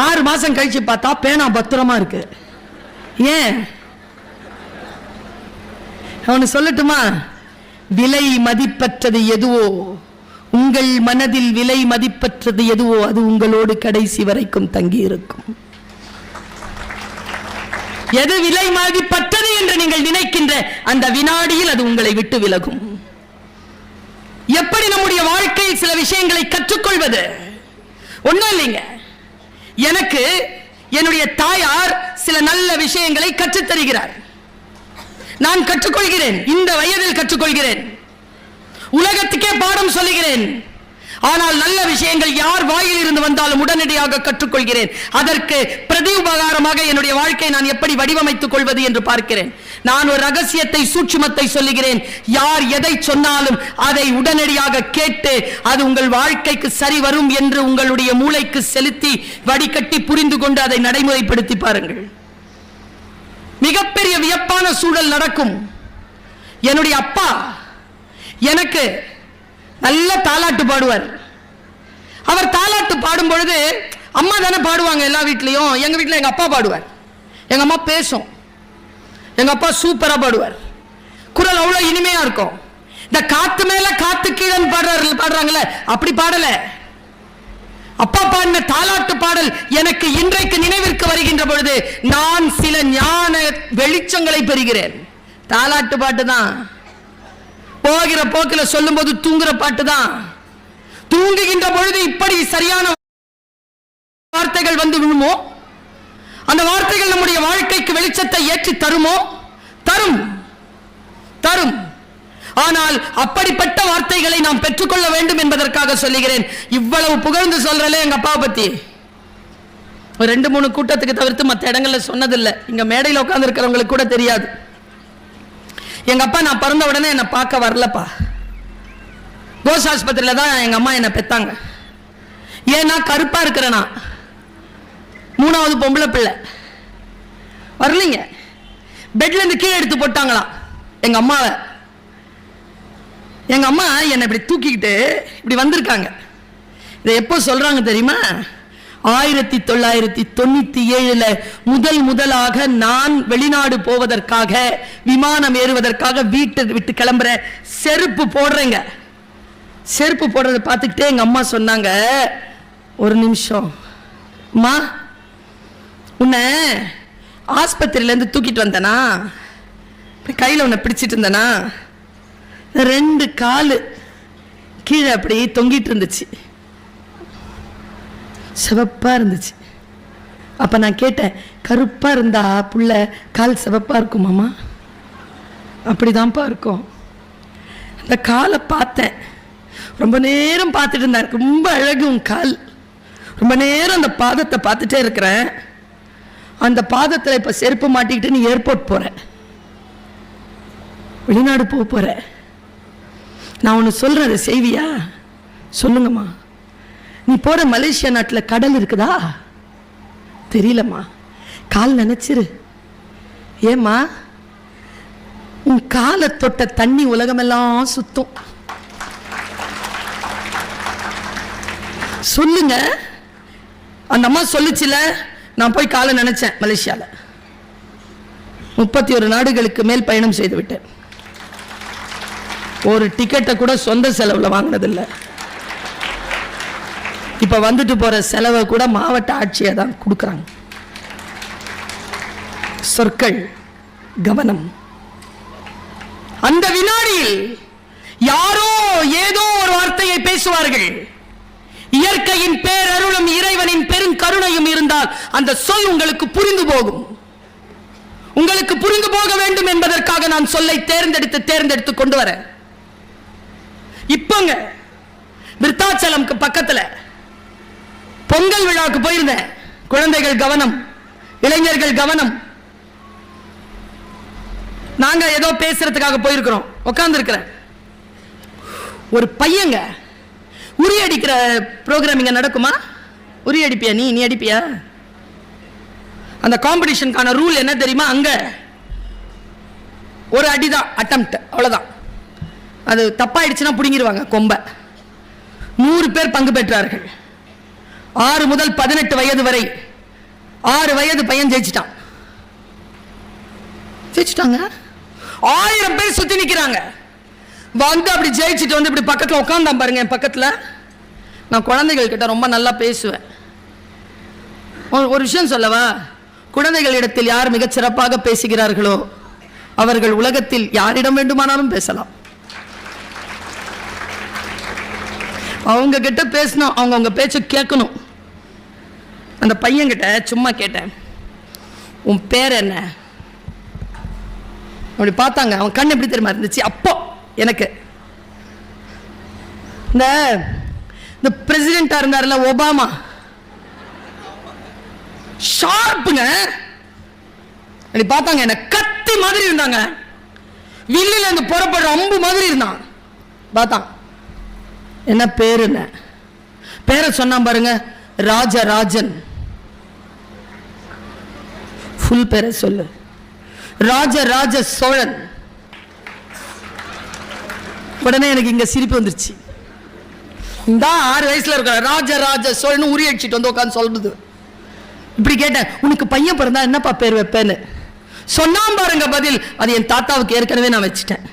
6 மாசம் கழிச்சு பார்த்தா பேனா பத்திரமா இருக்கு. ஏன்? அவனு சொல்லட்டுமா? விலை மதிப்பற்றது எதுவோ, உங்கள் மனதில் விலை மதிப்பற்றது எதுவோ அது உங்களோடு கடைசி வரைக்கும் தங்கி இருக்கும். எது விலை மதிப்பற்றது என்று நீங்கள் நினைக்கின்ற அந்த வினாடியில் அது உங்களை விட்டு விலகும். எப்படி நம்முடைய வாழ்க்கையில் சில விஷயங்களை கற்றுக்கொள்வது? ஒண்ணும் இல்லைங்க, எனக்கு என்னுடைய தாயார் சில நல்ல விஷயங்களை கற்றுத் தருகிறார். நான் கற்றுக்கொள்கிறேன், இந்த வயதில் கற்றுக்கொள்கிறேன், உலகத்துக்கே பாடம் சொல்லுகிறேன். ஆனால் நல்ல விஷயங்கள் யார் வாயில் இருந்து வந்தாலும் உடனடியாக கற்றுக்கொள்கிறேன். அதற்கு பிரதி உபகாரமாக என்னுடைய வாழ்க்கை நான் எப்படி வடிவமைத்துக் கொள்வது என்று பார்க்கிறேன். நான் ஒரு ரகசியத்தை, சூட்சுமத்தை சொல்லுகிறேன். யார் எதை சொன்னாலும் அதை உடனடியாக கேட்டு அது உங்கள் வாழ்க்கைக்கு சரி வரும் என்று உங்களுடைய மூளைக்கு செலுத்தி வடிகட்டி புரிந்து கொண்டு அதை நடைமுறைப்படுத்தி பாருங்கள். மிகப்பெரிய வியப்பான சூழல் நடக்கும். என்னுடைய அப்பா எனக்கு நல்ல தாலாட்டு பாடுவார். அவர் தாலாட்டு பாடும் பொழுது அம்மா தானே பாடுவாங்க எல்லா வீட்லயும். எங்க வீட்டில் எங்க அப்பா பாடுவார். எங்க அம்மா பேசும், எங்க அப்பா சூப்பரா பாடுவார். குரல் அவ்வளவு இனிமையா இருக்கும். இந்த காத்து மேல காத்து கீழே பாடுறாங்கல்ல, அப்படி பாடல. அப்பா பாடின தாலாட்டு பாடல் எனக்கு இன்றைக்கு நினைவிற்கு வருகின்ற பொழுது நான் சில ஞான வெளிச்சங்களை பெறுகிறேன். தாலாட்டு பாட்டு தான், போகிற போக்கில் சொல்லும் போது தூங்குற பாட்டு தான். தூங்குகின்ற பொழுது இப்படி சரியான வார்த்தைகள் வந்து விழுமோ, அந்த வார்த்தைகள் நம்முடைய வாழ்க்கைக்கு வெளிச்சத்தை ஏற்றி தருமோ? தரும் தரும். ஆனால் அப்படிப்பட்ட வார்த்தைகளை நாம் பெற்றுக்கொள்ள வேண்டும் என்பதற்காக சொல்லுகிறேன். இவ்வளவு புகழ்ந்து சொல்றல எங்க அப்பா பத்தி 2-3 கூட்டத்துக்கு தவிர்த்து மற்ற இடங்கள்ல சொன்னதில்லை. இங்க மேடையில் உட்கார்ந்து இருக்கிறவங்களுக்கு கூட தெரியாது. எங்க அப்பா நான் பிறந்த உடனே என்னை பார்க்க வரலப்பா. கோஸ் ஆஸ்பத்திரியில தான் எங்க அம்மா என்னை பெத்தாங்க. ஏன்னா கருப்பா இருக்கிறேனா, 3வது பொம்பளை பிள்ளை. வரலீங்க, பெட்ல இருந்து கீழே எடுத்து போட்டாங்களாம் எங்க அம்மாவை. எங்க அம்மா என்னை இப்படி தூக்கிக்கிட்டு இப்படி வந்திருக்காங்க. இதை எப்போ சொல்றாங்க தெரியுமா? 1997 முதலாக நான் வெளிநாடு போவதற்காக, விமானம் ஏறுவதற்காக வீட்டை விட்டு கிளம்புற, செருப்பு போடுறேங்க. செருப்பு போடுறத பார்த்துக்கிட்டே எங்க அம்மா சொன்னாங்க, ஒரு நிமிஷம் அம்மா, உன்னை ஆஸ்பத்திரியிலேருந்து தூக்கிட்டு வந்தனா, கையில் உன்னை பிடிச்சிட்டு இருந்தனா, 2 காலு கீழே அப்படி தொங்கிட்டு இருந்துச்சு, சிவப்பா இருந்துச்சு. அப்ப நான் கேட்டேன், கருப்பா இருந்தா புள்ள கால் சிவப்பா இருக்குமாமா? அப்படிதான்ப்பா இருக்கும். அந்த காலை பார்த்தேன், ரொம்ப நேரம் பார்த்துட்டு இருந்தேன். ரொம்ப அழகு உன் கால். ரொம்ப நேரம் அந்த பாதத்தை பார்த்துட்டே இருக்கிறேன். அந்த பாதத்தில் இப்ப செருப்பு மாட்டிக்கிட்டு நீ ஏர்போர்ட் போற, வெளிநாடு போற. நான் ஒன்று சொல்றேன், அதை செய்வியா? சொல்லுங்கம்மா. நீ போற மலேசியா நாட்டில் கடல் இருக்குதா? தெரியலம்மா. கால் நினைச்சிரு. ஏம்மா, உன் காலை தொட்ட தண்ணி உலகமெல்லாம் சுத்தும். சொல்லுங்க. அந்த அம்மா சொல்லுச்சுல, நான் போய் காலை நினைச்சேன். மலேசியால 31 நாடுகளுக்கு மேல் பயணம் செய்து விட்டேன். ஒரு டிக்கெட்டை கூட சொந்த செலவுல வாங்கினதில்லை. இப்ப வந்துட்டு போற செலவை கூட மாவட்ட ஆட்சியை தான் கொடுக்கறாங்க. சொற்கள், கவனம். அந்த வினாடியில் யாரோ ஏதோ ஒரு வார்த்தையை பேசுவார்கள். இயற்கையின் பேரருளும் இறைவனின் பெருங்கருணையும் இருந்தால் அந்த சொல் உங்களுக்கு புரிந்து போகும். உங்களுக்கு புரிந்து போக வேண்டும் என்பதற்காக நான் சொல்லை தேர்ந்தெடுத்து கொண்டு வரேன். இப்பங்க விருத்தாச்சலம் பக்கத்துல பொங்கல் விழாவுக்கு போயிருந்தேன். குழந்தைகள் கவனம், இளைஞர்கள் கவனம். நாங்க ஏதோ பேசுறதுக்காக போயிருக்கிறோம். உட்கார்ந்து இருக்கிறேன். ஒரு பையங்க உரி அடிக்கிற ப்ரோக்ராம் இங்க நடக்குமா? உரி அடிப்பியா? நீ அடிப்பியா? அந்த காம்படிஷனுக்கான ரூல் என்ன தெரியுமா? அங்க ஒரு அடிதான் அட்டெம்ப்ட், அவ்வளவுதான். அது தப்பாயிடுச்சுன்னா பிடுங்கிடுவாங்க கொம்பை. 100 பேர் பங்கு பெற்றார்கள். 6 முதல் 18 வயது வரை. 6 வயது பையன் ஜெயிச்சிட்டாங்க. 1000 பேர் சுத்தி நிக்கிறாங்க. வந்து அப்படி ஜெயிச்சுட்டு வந்து இப்படி பக்கத்துல உட்கார்ந்தான் பாருங்க. என் பக்கத்துல நான் குழந்தைகள் கிட்ட ரொம்ப நல்லா பேசுவேன். ஒரு விஷயம் சொல்லவா? குழந்தைகளிடத்தில் யார் மிகச் சிறப்பாக பேசுகிறார்களோ அவர்கள் உலகத்தில் யாரிடம் வேண்டுமானாலும் பேசலாம். அவங்க கிட்ட பேசணும், அவங்க பேச்ச கேட்கணும். அந்த பையன் கிட்ட சும்மா கேட்டேன், உன் பேர் என்ன? அப்படி பார்த்தாங்க. அவன் கண் எப்படி தெரியுமா இருந்துச்சு? அப்போ எனக்கு இந்த பிரசிடென்டா இருந்தார்ல ஒபாமா, ஷார்ப்புங்க. அப்படி பார்த்தாங்க, என்ன கத்தி மாதிரி இருந்தாங்க. வில்லில இருந்து புறப்படுற அம்பு மாதிரி இருந்தான். பார்த்தான். என்ன பேரு? என்ன பேரை சொன்னான் பாருங்க, ராஜராஜன். ஃபுல் பேரை சொல்லு. ராஜராஜ சோழன். உடனே எனக்கு இங்க சிரிப்பு வந்துருச்சு. இந்த 6 வயசுல இருக்க ராஜராஜ சோழன் உரி அடிச்சுட்டு வந்து உட்காந்து சொல்றது. இப்படி கேட்டேன், உனக்கு பையன் பிறந்தா என்னப்பா பேர் வைப்பேன்னு சொன்னான் பாருங்க பதில். அது என் தாத்தாவுக்கு ஏற்கனவே நான் வச்சுட்டேன்.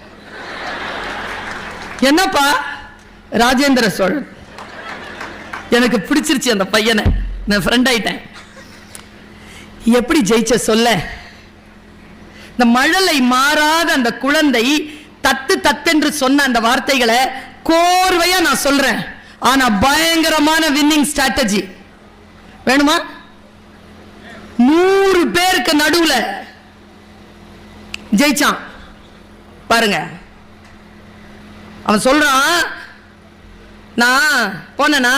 என்னப்பா? ராஜேந்திர சோழன். எனக்கு பிடிச்சிருச்சு அந்த பையனை, நான் ஃப்ரெண்ட் ஆயிட்டேன். எப்படி ஜெயிச்ச சொல்ல, இந்த மழலை மாறாத அந்த குழந்தை தத்து தத்தென்று சொன்ன அந்த வார்த்தைகளை கோர்வையா நான் சொல்றேன். ஆனா பயங்கரமான வின்னிங் ஸ்ட்ராட்டஜி வேணுமா? 100 பேருக்கு நடுவுல ஜெயிச்சான் பாருங்க. அவன் சொல்றான், நான் போனா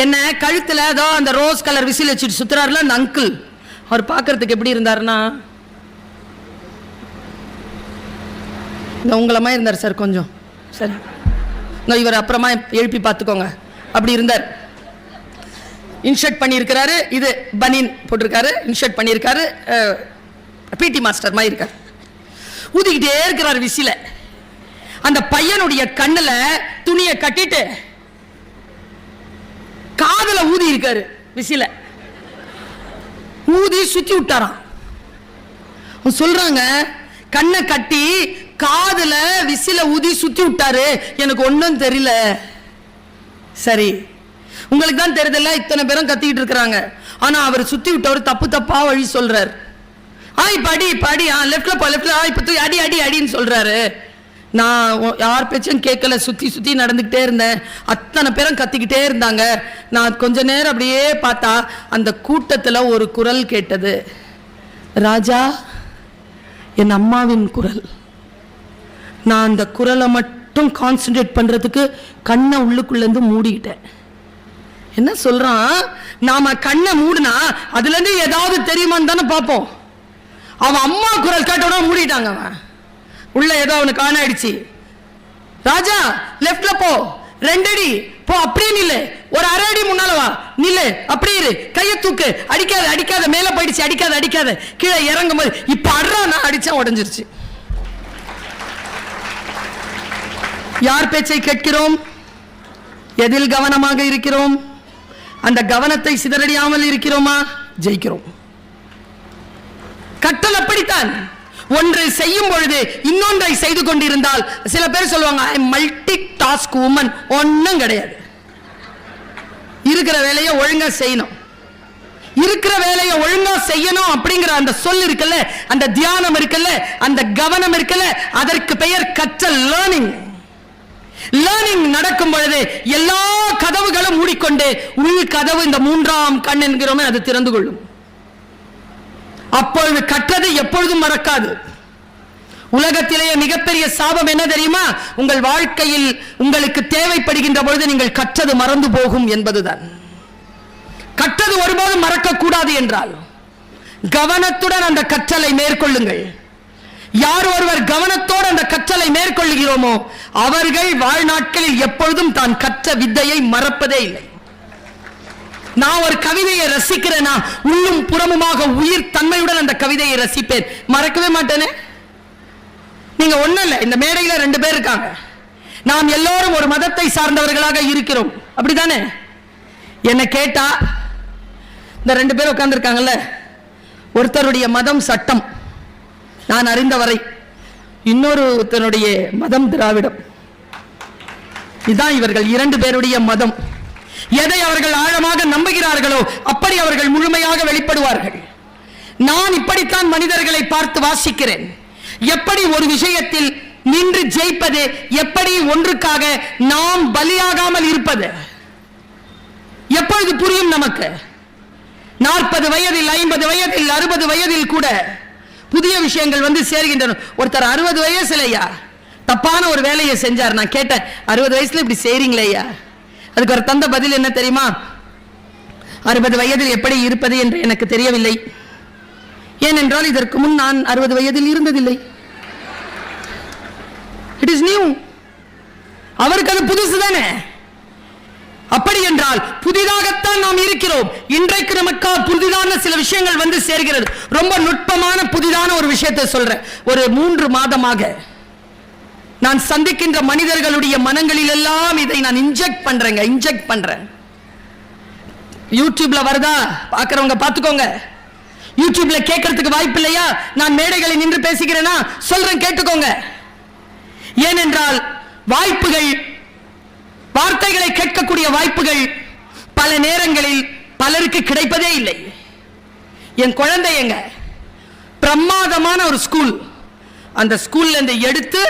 என்ன கழுத்துல ஏதோ அந்த ரோஸ் கலர் விசில் வச்சுட்டு சுத்துறாருல அந்த அங்கிள், அவர் பார்க்கறதுக்கு எப்படி இருந்தாருன்னா உங்களை மாதிரி இருந்தார் சார், கொஞ்சம் சரி இவர் அப்புறமா எழுப்பி பார்த்துக்கோங்க, அப்படி இருந்தார். இன்ஷர்ட் பண்ணியிருக்கிறாரு, இது பனின் போட்டிருக்காரு, இன்ஷர்ட் பண்ணியிருக்காரு, பிடி மாஸ்டர் மாதிரி இருக்கார். ஊதிக்கிட்டே இருக்கிறார் விசில. அந்த பையனுடைய கண்ணுல துணியை கட்டிட்டு காதல ஊதி இருக்காரு விசில, ஊதி சுத்தி விட்டாராம். சொல்றாங்க, கண்ணை கட்டி காதுல விசில ஊதி சுத்தி விட்டாரு, எனக்கு ஒன்னும் தெரியல. சரி, உங்களுக்கு தான் தெரியுதுல்ல, இத்தனை பேரும் கத்திக்கிட்டு இருக்கிறாங்க. ஆனா அவர் சுத்தி விட்டவர் தப்பு தப்பா வழி சொல்றாரு. இப்ப அடி படி, லெப்ட்ல போ, லெப்ட்ல இப்ப அடி அடி அடின்னு சொல்றாரு. நான் யார் பேச்சும் கேட்கல, சுத்தி சுத்தி நடந்துகிட்டே இருந்தேன். அத்தனை பேரும் கத்திக்கிட்டே இருந்தாங்க. நான் கொஞ்ச நேரம் அப்படியே பார்த்தா அந்த கூட்டத்துல ஒரு குரல் கேட்டது, ராஜா, என் அம்மாவின் குரல். நான் அந்த குரலை மட்டும் கான்சென்ட்ரேட் பண்றதுக்கு கண்ணை உள்ளுக்குள்ள இருந்து மூடிக்கிட்டேன். என்ன சொல்றான், நாம கண்ணை மூடுனா அதுல இருந்து ஏதாவது தெரியுமான்னு தானே பார்ப்போம். அவன் அம்மா குரல் கேட்டோட மூடிட்டாங்க. அவன் உள்ள ஏதோ அவனுக்கு காண ஆயிடுச்சு. ராஜா லெப்ட்ல போ, 2 அடி போ, அப்படியே நில்லு, ஒரு 1/2 அடி முன்னால வா, நில்லு, அப்படியே இரு, கையை தூக்கு, அடிக்காத அடிக்காத, மேல போயிடுச்சு, அடிக்காத அடிக்காத, கீழே இறங்கும் போது இப்ப அட்றா, நான் அடிச்சா உடஞ்சிருச்சு. யார் பேச்சை கேட்கிறோம்? எதில் கவனமாக இருக்கிறோம்? அந்த கவனத்தை சிதறடியாமல் இருக்கிறோமா? ஜெயிக்கிறோம். கற்றல் அப்படித்தான். ஒன்றை செய்யும் பொழுது இன்னொன்றை செய்து கொண்டிருந்தால், சில பேர் சொல்லுவாங்க மல்டி டாஸ்க் உமன். ஒன்னும் கிடையாது. இருக்கிற வேலையை ஒழுங்கா செய்யணும், இருக்கிற வேலையை ஒழுங்கா செய்யணும் அப்படிங்கிற அந்த சொல் இருக்குல்ல, அந்த தியானம் இருக்குல்ல, அந்த கவனம் இருக்குல்ல, அதற்கு பெயர் கற்றல், லேர்னிங். லேர்னிங் நடக்கும் பொழுது எல்லா கதவுகளும் மூடிக்கொண்டு உள் கதவு, இந்த 3ஆம் கண் என்கிறோமே, அது திறந்து கொள்ளும். அப்பொழுது கற்றது எப்பொழுதும் மறக்காது. உலகத்திலேயே மிகப்பெரிய சாபம் என்ன தெரியுமா? உங்கள் வாழ்க்கையில் உங்களுக்கு தேவைப்படுகின்ற பொழுது நீங்கள் கற்றது மறந்து போகும் என்பதுதான். கற்றது ஒருபோதும் மறக்க கூடாது என்றால் கவனத்துடன் அந்த கற்றலை மேற்கொள்ளுங்கள். யார் ஒருவர் கவனத்தோடு அந்த கற்றலை மேற்கொள்கிறோமோ அவர்கள் வாழ்நாட்களில் எப்பொழுதும் தான் கற்ற வித்தையை மறப்பதே இல்லை. நான் ஒரு கவிதையை ரசிக்கிறேனா, உள்ளும் புறமுமாக உயிர் தன்மையுடன் அந்த கவிதையை ரசிப்பேன், மறக்கவே மாட்டேனே. நீங்க ஒண்ணும் இல்லை, இந்த மேடையில 2 பேர் இருக்காங்க, நாம் எல்லோரும் ஒரு மதத்தை சார்ந்தவர்களாக இருக்கிறோம், அப்படித்தானே? என்ன கேட்டா, இந்த 2 பேர் உட்கார்ந்து இருக்காங்கல்ல, ஒருத்தருடைய மதம் சட்டம், நான் அறிந்தவரை. இன்னொருத்தனுடைய மதம் திராவிடம். இதுதான் இவர்கள் 2 பேருடைய மதம். எதை அவர்கள் ஆழமாக நம்புகிறார்களோ அப்படி அவர்கள் முழுமையாக வெளிப்படுவார்கள். நான் இப்படித்தான் மனிதர்களை பார்த்து வாசிக்கிறேன். எப்படி ஒரு விஷயத்தில் நின்று ஜெயிப்பது, எப்படி ஒன்றுக்காக நாம் பலியாகாமல் இருப்பது, எப்பொழுது புரியும் நமக்கு? 40 வயதில், 50 வயதில், 60 வயதில் கூட புதிய விஷயங்கள் வந்து சேர்கின்றன. ஒருத்தர் 60 வயசுலையா தப்பான ஒரு வேலையை செஞ்சார். நான் கேட்டேன், 60 வயசுல இப்படி செய்றீங்களேயா? அதுக்கு ஒரு தந்த பதில் என்ன தெரியுமா? 60 வயதில் எப்படி இருப்பது என்று எனக்கு தெரியவில்லை. ஏனென்றால் இதற்கு முன் நான் 60 வயதில் இருந்ததில்லை. It is new. அவருக்கு அது புதுசு தானே. அப்படி என்றால் புதிதாகத்தான் நாம் இருக்கிறோம். இன்றைக்கு நமக்கு புதிதான சில விஷயங்கள் வந்து சேர்கிறது. ரொம்ப நுட்பமான புதிதான ஒரு விஷயத்தை சொல்றேன். ஒரு 3 மாதமாக நான் சந்திக்கின்ற மனிதர்களுடைய மனங்களில் எல்லாம் இதை நான் இன்ஜெக்ட் பண்றேன். யூடியூப்ல வருதா பார்க்கறவங்க பார்த்துக்கோங்க. யூடியூப்ல கேட்கறதுக்கு வாய்ப்பு இல்லையா? நான் மேடைகளில் நின்று பேசுகிறேனா? சொல்றேன், கேட்டுக்கோங்க. ஏனென்றால் வாய்ப்புகள், வார்த்தைகளை கேட்கக்கூடிய வாய்ப்புகள் பல நேரங்களில் பலருக்கு கிடைப்பதே இல்லை. என் குழந்தைங்க பிரமாதமான ஒரு ஸ்கூல், அந்த ஸ்கூல்ல இருந்து எடுத்து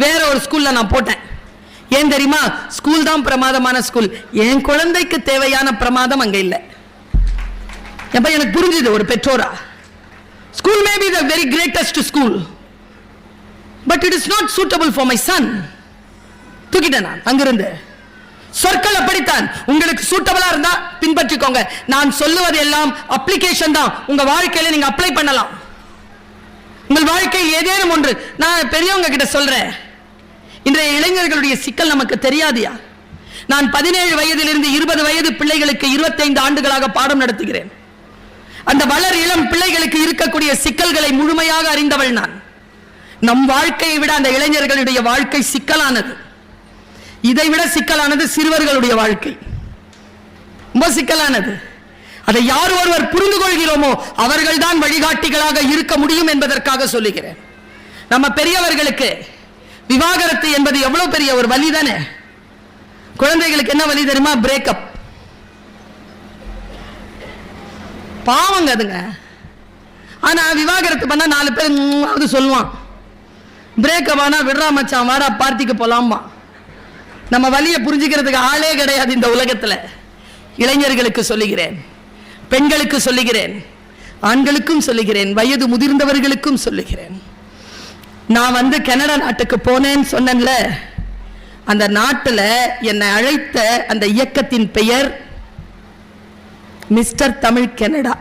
வேற ஒரு ஸ்கூல்ல நான் போட்டேன். ஏன் தெரியுமா? ஸ்கூல் தான் பிரமாதமான ஸ்கூல், என் குழந்தைக்கு தேவையான பிரமாதம் அங்க இல்லை. எப்ப எனக்கு புரிஞ்சுது ஒரு பெற்றோரா, school may be the very greatest school but it is not suitable for my son. தூக்கிட்டேன் நான் அங்கிருந்து. சொற்கள் அப்படித்தான், உங்களுக்கு சூட்டபிளா இருந்தா பின்பற்றிக்கோங்க. நான் சொல்லுவது எல்லாம் அப்ளிகேஷன் தான், உங்க வாழ்க்கையில நீங்க அப்ளை பண்ணலாம். உங்கள் வாழ்க்கையில் ஏதேனும் ஒன்று, நான் பெரியவங்க கிட்ட சொல்றேன், இன்றைய இளைஞர்களுடைய சிக்கல் நமக்கு தெரியாதியா? நான் 17 வயதிலிருந்து 20 வயது பிள்ளைகளுக்கு 25 ஆண்டுகளாக பாடம் நடத்துகிறேன். அந்த வளர் இளம் பிள்ளைகளுக்கு இருக்கக்கூடிய சிக்கல்களை முழுமையாக அறிந்தவள் நான். நம் வாழ்க்கையை விட அந்த இளைஞர்களுடைய வாழ்க்கை சிக்கலானது. இதை விட சிக்கலானது சிறுவர்களுடைய வாழ்க்கை, ரொம்ப சிக்கலானது. அதை யார் ஒருவர் புரிந்து கொள்கிறோமோ அவர்கள் தான் வழிகாட்டிகளாக இருக்க முடியும் என்பதற்காக சொல்லுகிறேன். நம்ம பெரியவர்களுக்கு விவாகரத்து என்பது எவ்வளவு பெரிய ஒரு வலி தானே. குழந்தைகளுக்கு என்ன வலி தெரியுமா? பிரேக்கப். பாவங்க அதுங்க. ஆனா விவாகரத்து பண்ணா 4 பேர் சொல்லுவான், பிரேக்கப் ஆனா விடுறா மச்சான் வாடா பார்ட்டிக்கு போலாமா. நம்ம வலியை புரிஞ்சுக்கிறதுக்கு ஆளே கிடையாது இந்த உலகத்துல. இளைஞர்களுக்கு சொல்லுகிறேன், பெண்களுக்கு சொல்லுகிறேன், ஆண்களுக்கும் சொல்லுகிறேன், வயது முதிர்ந்தவர்களுக்கும் சொல்லுகிறேன். நான் கனடா நாட்டுக்கு போனேன்னு சொன்னேன்ல, அந்த நாட்டுல என்னை அழைத்த அந்த இயக்கத்தின் பெயர் மிஸ்டர் தமிழ் கனடா.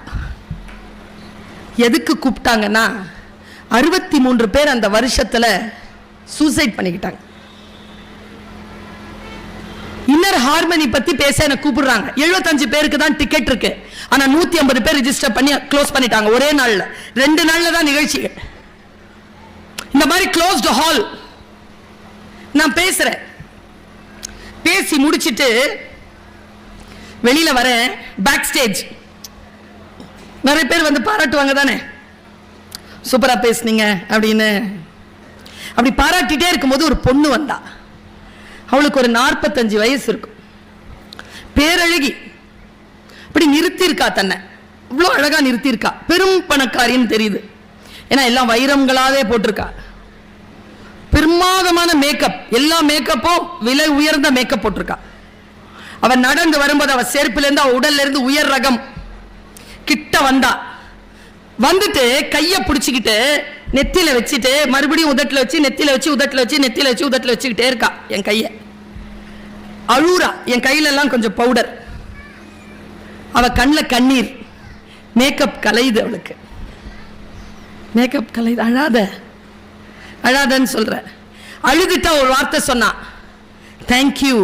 எதுக்கு கூப்பிட்டாங்கன்னா 63 பேர் அந்த வருஷத்துல சூசைட் பண்ணிக்கிட்டாங்க. இன்னர் ஹார்மனி பத்தி பேச என்ன கூப்பிடுறாங்க. 75 பேருக்கு தான் டிக்கெட் இருக்கு, ஆனா 150 பேர் ரெஜிஸ்டர் பண்ணி க்ளோஸ் பண்ணிட்டாங்க ஒரே நாள்ல. 2 நாள்ல தான் நிகழ்ச்சிகள். இந்த மாதிரி க்ளோஸ்டு ஹால். நான் பேசுறேன், பேசி முடிச்சிட்டு வெளியில வரேன். பேக் ஸ்டேஜ் நிறைய பேர் பாராட்டுவாங்க தானே, சூப்பரா பேசுனீங்க அப்படின்னு. அப்படி பாராட்டிட்டே இருக்கும்போது ஒரு பொண்ணு வந்தா. அவளுக்கு ஒரு 45 வயசு இருக்கும், பேரழகி. அப்படி நிறுத்தி இருக்கா தன்னை, இவ்வளோ அழகா நிறுத்தி இருக்கா. பெரும் பணக்காரின்னு தெரியுது, ஏன்னா எல்லாம் வைரங்களாவே போட்டிருக்கா. பிரமாதமான மேக்கப், எல்லா மேக்கப்பும் விலை உயர்ந்த மேக்கப் போட்டிருக்கா. அவன் நடந்து வரும்போது அவ செருப்புல இருந்து அவ உடல்ல இருந்து உயர் ரகம் கிட்ட வந்தா. வந்துட்டு கைய பிடிச்சிக்கிட்டு நெத்தியில வச்சுட்டு மறுபடியும் உதட்டுல வச்சு நெத்தியில வச்சு உதட்டுல வச்சு நெத்தியில வச்சு உதட்டுல வச்சுக்கிட்டே இருக்கா. என் கைய அழுறா. என் கையில எல்லாம் கொஞ்சம் பவுடர், அவ கண்ணில் கண்ணீர். மேக்கப் கலையுது அவளுக்கு, மேக்கப் கலையுது. அழாத அழாதன்னு சொல்ற. அழுதுட்டா ஒரு வார்த்தை சொன்னா, தேங்க்யூ,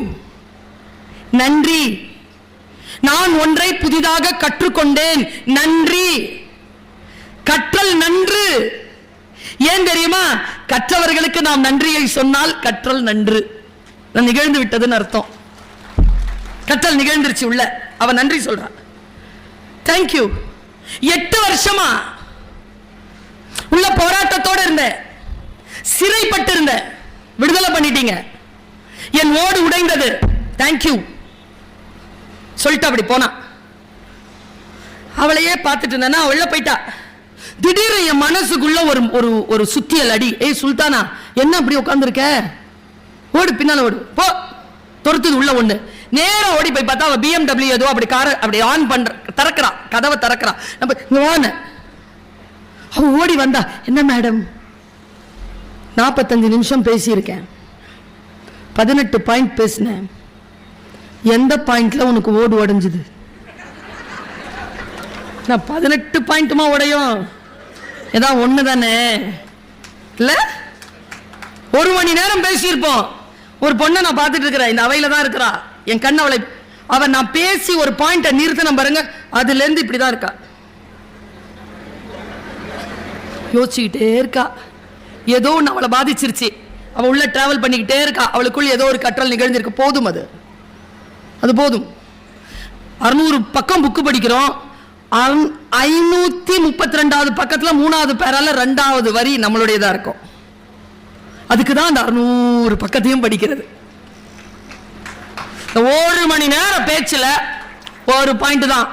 நன்றி, நான் ஒன்றை புதிதாக கற்றுக்கொண்டேன், நன்றி. கற்றல் நன்று. ஏன் தெரியுமா? கற்றவர்களுக்கு நாம் நன்றியை சொன்னால் கற்றல் நன்று, நிகழ்ந்து விட்டதுன்னு அர்த்தம். கற்றல் நிகழ்ந்துருச்சு உள்ள. அவ நன்றி சொல்றான், தேங்க்யூ. 8 வருஷமா உள்ள போராட்டத்தோட இருந்த, சிறைப்பட்டு இருந்த, விடுதலை பண்ணிட்டீங்க. என் ஓடு உடைந்தது, தேங்க்யூ சொல்லிட்டு அப்படி போனா. அவளையே பார்த்துட்டு இருந்தேன்னா உள்ள போயிட்டா. திடீர்னு என் மனசுக்குள்ள ஒரு ஒரு சுத்தியல் அடி. ஏய் சுல்தானா, என்ன அப்படி உட்கார்ந்துருக்க? ஓடு, பின்னால ஓடு போ. துரத்துது உள்ள ஒண்ணு. நேரம் ஓடி போய் பார்த்தா அவ BMW ஏதோ அப்படி காரை அப்படி ஆன் பண்ற, திறக்கிறா, கதவை திறக்கிறா. நம்ம அவ ஓடி வந்தா, என்ன மேடம், 45 நிமிஷம் பேசியிருக்கேன், 18 பாயிண்ட் பேசினேன், எந்த பாயிண்ட்ல உனக்கு ஓடு உடைஞ்சது? நான் 18 பாயிண்ட்டுமா உடையும்? ஏதாவது ஒண்ணு தானே இல்ல? 1 மணி நேரம் பேசியிருப்போம். ஒரு பொண்ணை நான் பார்த்துட்டு இருக்கிறேன், இந்த அவையில தான் இருக்கிறா. என் கண் அவன் நான் பேசி ஒரு பாயிண்ட நிறுத்தின பாருங்க, அதுல இருந்து இப்படிதான் இருக்கா, யோசிச்சுக்கிட்டே இருக்கா. ஏதோ ஒன்று அவளை பாதிச்சிருச்சு. அவள் உள்ள டிராவல் பண்ணிக்கிட்டே இருக்கா. அவளுக்குள்ள ஏதோ ஒரு கற்றல் நிகழ்ந்திருக்கு. போதும், அது போதும். 600 பக்கம் புக்கு படிக்கிறோம். 532வது பக்கத்துல 3வது பேரால 2வது வரி நம்மளுடையதா இருக்கும். அதுக்கு தான் அந்த 600 பக்கத்தையும் படிக்கிறது. 1 மணி நேரம் பேச்சுல ஒரு பாயிண்ட் தான்.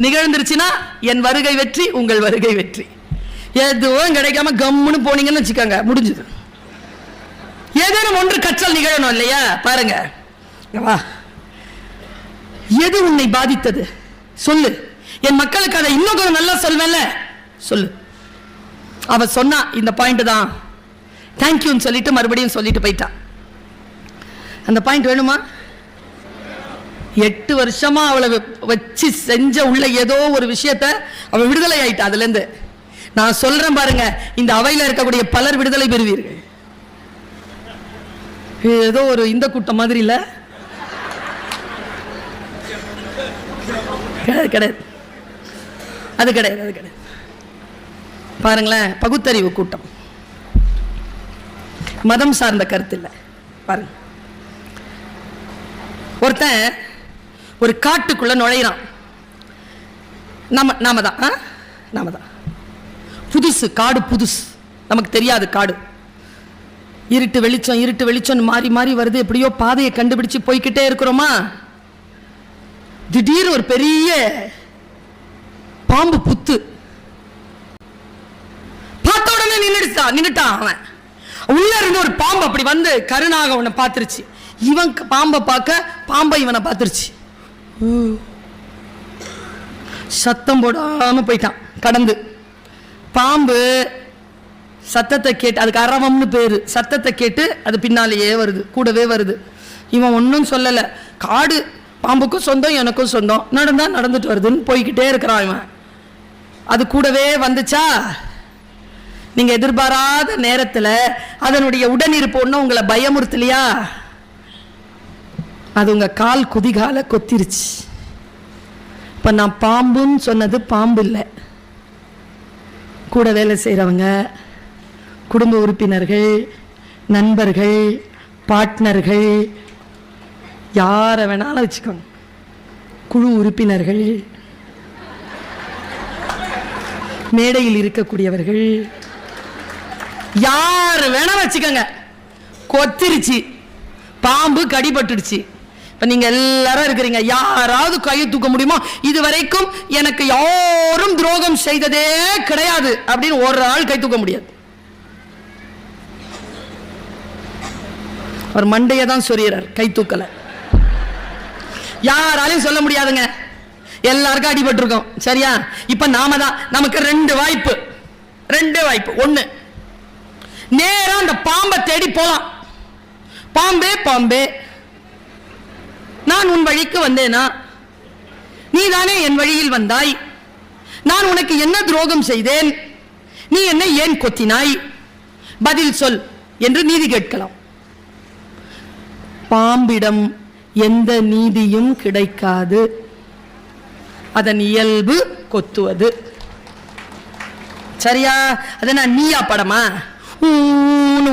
நிகழ்ந்துருச்சுன்னா என் வருகை வெற்றி, உங்கள் வருகை வெற்றி. எதுவும் கிடைக்காம கம்முன்னு போனீங்கன்னு வச்சுக்கோங்க, முடிஞ்சது. ஏதேனும் ஒன்று கற்றல் நிகழணும் இல்லையா? பாருங்க, எது உன்னை பாதித்தது சொல்லு. என் மக்களுக்கு அதை இன்னும் கொஞ்சம் நல்லா சொல்வேன்ல, சொல்லு. அவ சொன்னா இந்த பாயிண்ட் தான், தேங்க்யூன்னு சொல்லிட்டு மறுபடியும் சொல்லிட்டு போயிட்டான். அந்த பாயிண்ட் வேணுமா? 8 வருஷமா அவளை வச்சு செஞ்ச உள்ள ஏதோ ஒரு விஷயத்தை அவ விடுதலை ஆயிட்டா. அதுல இருந்து நான் சொல்றேன் பாருங்க, இந்த அவையில இருக்கக்கூடிய பலர் விடுதலை பெறுவீர்கள். ஏதோ ஒரு இந்த கூட்டம் மாதிரி இல்ல, கிடையாது, அது கிடையாது, அது கிடையாது. பாருங்களேன், பகுத்தறிவு கூட்டம், மதம் சார்ந்த கருத்து இல்லை. பாருங்க, ஒருத்தன் ஒரு காட்டுக்குள்ள நுழையிறான். நாம தான் புதுசு, காடு புதுசு, நமக்கு தெரியாது காடு. இருட்டு வெளிச்சம் மாறி மாறி வருது. எப்படியோ பாதையை கண்டுபிடிச்சு போய்கிட்டே இருக்கிறோமா, திடீர்னு ஒரு பெரிய பாம்பு புத்து பார்த்த உடனே நின்னுட்டான். அவன் உள்ள இருந்து ஒரு பாம்பு அப்படி வந்து கருணாக அவனை பார்த்துருச்சு. இவன் பாம்பை பார்க்க, பாம்பை இவனை பார்த்துருச்சு. சத்தம் போடாம போயிட்டான் கடந்து. பாம்பு சத்தத்தை கேட்டு, அதுக்கு அரவம்னு பேரு, சத்தத்தை கேட்டு அது பின்னாலேயே வருது, கூடவே வருது. இவன் ஒன்றும் சொல்லலை. காடு பாம்புக்கும் சொந்தம், எனக்கும் சொந்தம், நடந்துட்டு வருதுன்னு போய்கிட்டே இருக்கிறான் இவன். அது கூடவே வந்துச்சா, நீங்க எதிர்பாராத நேரத்தில் அதனுடைய உடனிருப்பு ஒன்று உங்களை பயமுறுத்தலையா? அது உங்க கால் குதிகால கொத்திருச்சு. இப்ப நான் பாம்புன்னு சொன்னது பாம்பு இல்லை, கூட வேலை செய்கிறவங்க, குடும்ப உறுப்பினர்கள், நண்பர்கள், பார்ட்னர்கள், யாரை வேணாலும் வச்சுக்கோங்க, குழு உறுப்பினர்கள், மேடையில் இருக்கக்கூடியவர்கள், யார் வேணாலும் வச்சுக்கோங்க. கொத்திருச்சு, பாம்பு கடிபட்டுடுச்சு. இப்ப நீங்க எல்லாரும் இருக்கிறீங்க, யாராவது கையை தூக்க முடியுமா? இதுவரைக்கும் எனக்கு யாரும் துரோகம் செய்ததே கிடையாது அப்படின்னு ஒரு ஆள் கை தூக்க முடியாது. அவர் மண்டையை தான் சொரியறார், கை தூக்கல. யாராலையும் சொல்ல முடியாதுங்க, எல்லாருக்கும் அடிபட்டு இருக்கோம். சரியா? இப்ப நாம தான், நமக்கு 2 வாய்ப்பு. ஒண்ணு, நேரா அந்த பாம்பை தேடி போலாம். பாம்பே, நான் உன் வழிக்கு வந்தேனா? நீதானே என் வழியில் வந்தாய். நான் உனக்கு என்ன துரோகம் செய்தேன்? நீ என்னை ஏன் கொத்தினாய்? பதில் சொல் என்று நீதி கேட்கலாம். பாம்பிடம் எந்த நீதியும் கிடைக்காது. அதன் இயல்பு கொத்துவது. சரியா? அத நான் நீயா படமா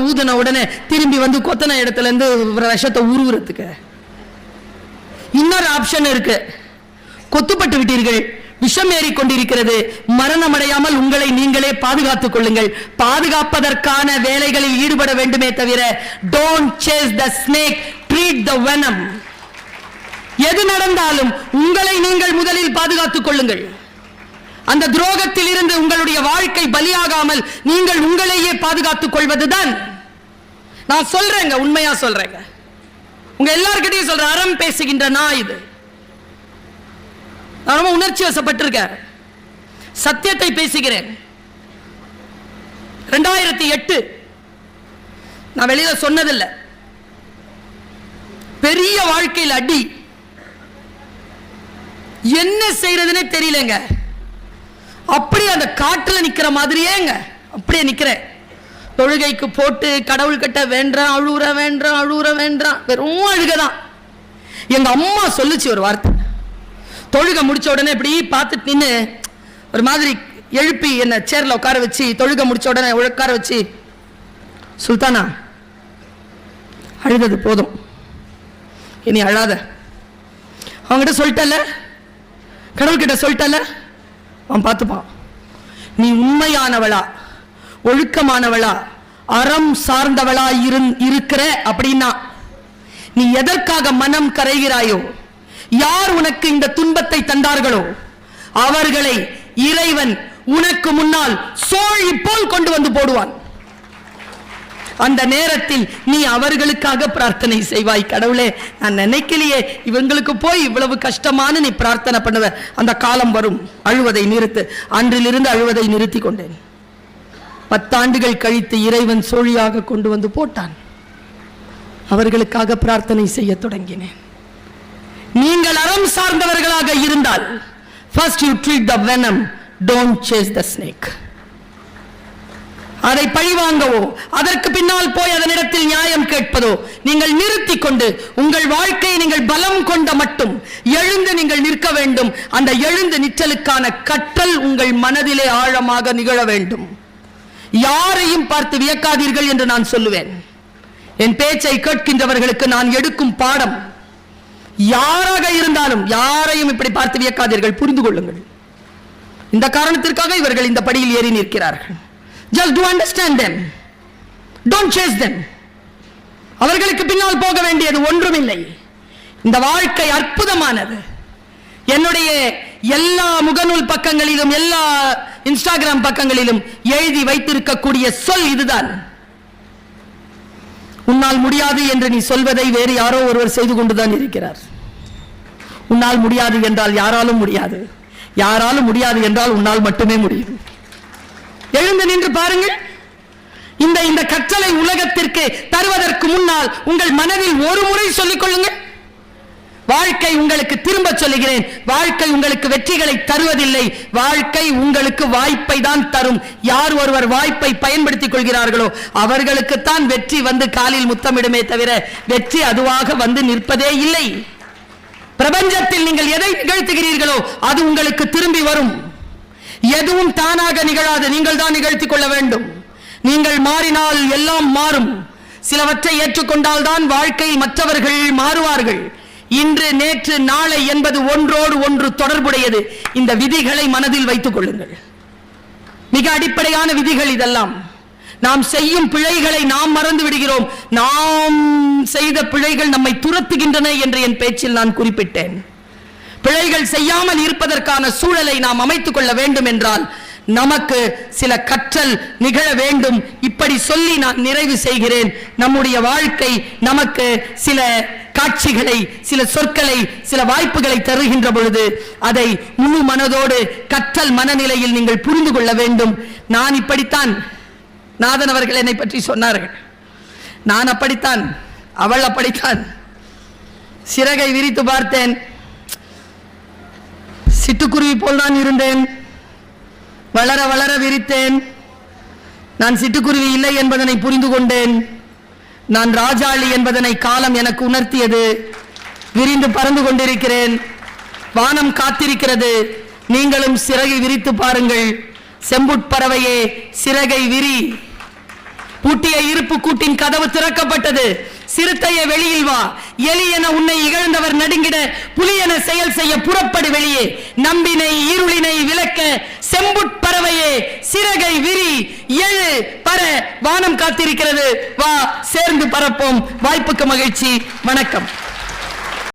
ஊதுன உடனே திரும்பி வந்து கொத்தன இடத்துல இருந்து விஷத்தை உருவுறதுக்கு இன்னொரு ஆப்ஷன் இருக்கு. கொத்துப்பட்டு விட்டீர்கள், விஷம் ஏறிக் கொண்டிருக்கிறது, மரணம் அடையாமல் உங்களை நீங்களே பாதுகாத்துக் கொள்ளுங்கள். பாதுகாப்பதற்கான வேலைகளில் ஈடுபட வேண்டுமே தவிர don't chase the snake, treat the venom. எது நடந்தாலும் உங்களை நீங்கள் முதலில் பாதுகாத்துக் கொள்ளுங்கள். அந்த துரோகத்தில் இருந்து உங்களுடைய வாழ்க்கை பலியாகாமல் நீங்கள் உங்களையே பாதுகாத்துக் கொள்வதுதான். நான் சொல்றேங்க, உண்மையா சொல்றேங்க, உங்க எல்லார்கிட்டையும் சொல்ற, அறம் பேசுகின்ற நான் இது. நான் ரொம்ப உணர்ச்சி வசப்பட்டிருக்கேன், சத்தியத்தை பேசுகிறேன். 2008 நான் வெளியில சொன்னதில்லை, பெரிய வாழ்க்கையில் அடி, என்ன செய்யறதுன்னே தெரியலங்க. அப்படி அந்த காட்டுல நிக்கிற மாதிரியேங்க, அப்படியே நிக்கிறேன். தொழுகைக்கு போட்டு கடவுள் கிட்ட வேண்டாம், அழுவுற வேண்டாம், வெறும் அழுகதான். எங்க அம்மா சொல்லுச்சு ஒரு வார்த்தை. தொழுகை முடிச்ச உடனே இப்படி பார்த்துட்டு நின்று ஒரு மாதிரி எழுப்பி என்ன சேர்ல உட்கார வச்சு, தொழுகை முடிச்ச உடனே உட்கார வச்சு, சுல்தானா அழுதது போதும், இனி அழாத. அவங்ககிட்ட சொல்லிட்டல, கடவுள்கிட்ட சொல்லிட்டல, அவன் பார்த்துப்பான். நீ உண்மையானவளா, ஒழுக்கமானவளா, அறம் சார்ந்தவளா இருக்கிற அப்படின்னா நீ எதற்காக மனம் கரைகிறாயோ, யார் உனக்கு இந்த துன்பத்தை தந்தார்களோ அவர்களை இறைவன் உனக்கு முன்னால் சோழி போல் கொண்டு வந்து போடுவான். அந்த நேரத்தில் நீ அவர்களுக்காக பிரார்த்தனை செய்வாய். கடவுளே, நான் நினைக்கலையே இவங்களுக்கு போய் இவ்வளவு கஷ்டமான நீ பிரார்த்தனை பண்ணுவ. அந்த காலம் வரும், அழுவதை நிறுத்து. அன்றிலிருந்து அழுவதை நிறுத்தி கொண்டேன். 10 ஆண்டுகள் கழித்து இறைவன் சோழியாக கொண்டு வந்து போட்டான். அவர்களுக்காக பிரார்த்தனை செய்ய தொடங்கினேன். நீங்கள் அறம் சார்ந்தவர்களாக இருந்தால் first you treat the venom, don't chase the snake. அதை பழிவாங்கவோ அதற்கு பின்னால் போய் அதனிடத்தில் நியாயம் கேட்பதோ நீங்கள் நிறுத்திக் கொண்டு உங்கள் வாழ்க்கையை நீங்கள் பலம் கொண்ட மட்டும் எழுந்து நீங்கள் நிற்க வேண்டும். அந்த எழுந்து நிற்றலுக்கான கற்றல் உங்கள் மனதிலே ஆழமாக நிகழ வேண்டும். யாரையும் பார்த்து வியக்காதீர்கள் என்று நான் சொல்லுவேன். என் பேச்சை கேட்கின்றவர்களுக்கு நான் எடுக்கும் பாடம், யாராக இருந்தாலும் யாரையும் இப்படி பார்த்து வியக்காதீர்கள், புரிந்து கொள்ளுங்கள். இந்த காரணத்திற்காக இவர்கள் இந்த படியில் ஏறி நிற்கிறார்கள். Just do understand them, don't chase them. அவர்களுக்கு பின்னால் போக வேண்டியது ஒன்றுமில்லை. இந்த வாழ்க்கை அற்புதமானது. என்னுடைய எல்லா முகநூல் பக்கங்களிலும் எல்லா இன்ஸ்டாகிராம் பக்கங்களிலும் எழுதி வைத்திருக்கக்கூடிய சொல் இதுதான். உன்னால் முடியாது என்று நீ சொல்வதை வேறு யாரோ ஒருவர் செய்து கொண்டுதான் இருக்கிறார். உன்னால் முடியாது என்றால் யாராலும் முடியாது, யாராலும் முடியாது என்றால் உன்னால் மட்டுமே முடியும். எழுந்து நின்று பாருங்கள். இந்த கற்றலை உலகத்திற்கு தருவதற்கு முன்னால் உங்கள் மனதில் ஒரு முறை சொல்லிக் கொள்ளுங்கள். வாழ்க்கை உங்களுக்கு, திரும்ப சொல்லுகிறேன், வாழ்க்கை உங்களுக்கு வெற்றிகளை தருவதில்லை. வாழ்க்கை உங்களுக்கு வாய்ப்பை தான் தரும். யார் ஒருவர் வாய்ப்பை பயன்படுத்திக் கொள்கிறார்களோ அவர்களுக்குத்தான் வெற்றி வந்து காலில் முத்தமிடுமே தவிர வெற்றி அதுவாக வந்து நிற்பதே இல்லை. பிரபஞ்சத்தில் நீங்கள் எதை நிகழ்த்துகிறீர்களோ அது உங்களுக்கு திரும்பி வரும். எதுவும் தானாக நிகழாது, நீங்கள் தான் நிகழ்த்திக் கொள்ள வேண்டும். நீங்கள் மாறினால் எல்லாம் மாறும். சிலவற்றை ஏற்றுக்கொண்டால் தான் வாழ்க்கையில் மற்றவர்கள் மாறுவார்கள். இன்று, நேற்று, நாளை என்பது ஒன்றோடு ஒன்று தொடர்புடையது. இந்த விதிகளை மனதில் வைத்துக் கொள்ளுங்கள். மிக அடிப்படையான விதிகள் இதெல்லாம். நாம் செய்யும் பிழைகளை நாம் மறந்து விடுகிறோம். நாம் செய்த பிழைகள் நம்மை துரத்துகின்றன என்று என் பேச்சில் நான் குறிப்பிட்டேன். பிழைகள் செய்யாமல் இருப்பதற்கான சூழலை நாம் அமைத்துக் கொள்ள வேண்டும் என்றால் நமக்கு சில கற்றல் நிகழ வேண்டும். இப்படி சொல்லி நான் நிறைவு செய்கிறேன். நம்முடைய வாழ்க்கை நமக்கு சில காட்சிகளை, சில சொற்களை, சில வாய்ப்புகளை தருகின்ற பொழுது அதை முழு மனதோடு கற்றல் மனநிலையில் நீங்கள் புரிந்து கொள்ள வேண்டும். நான் இப்படித்தான், நாதன் அவர்கள் என்னை பற்றி சொன்னார்கள், நான் அப்படித்தான், அவள் அப்படித்தான். சிறகை விரித்து பார்த்தேன், சிட்டுக்குருவி போல் நான் இருந்தேன். வளர வளர விரித்தேன். நான் சிட்டுக்குருவி இல்லை என்பதனை புரிந்து கொண்டேன். நான் ராஜாளி என்பதனை காலம் எனக்கு உணர்த்தியது. விரிந்து பறந்து கொண்டிருக்கிறேன். வானம் காத்திருக்கிறது. நீங்களும் சிறகை விரித்து பாருங்கள். செம்புட்பறவையே, சிறகை விரி. பூட்டிய இருப்பு கூட்டின் கதவு திறக்கப்பட்டது. சிறுத்தையே வெளியில் வா. எலி என உன்னை இகழ்ந்தவர் நடுங்கிட புலி என செயல் செய்ய புறப்படு வெளியே. நம்பினை இருளினை விளக்க செம்புட்பறவையே, சிறகை விரி. எழு, பற, வானம் காத்திருக்கிறது. வா, சேர்ந்து பறப்போம். வாய்ப்புக்கு மகிழ்ச்சி. வணக்கம்.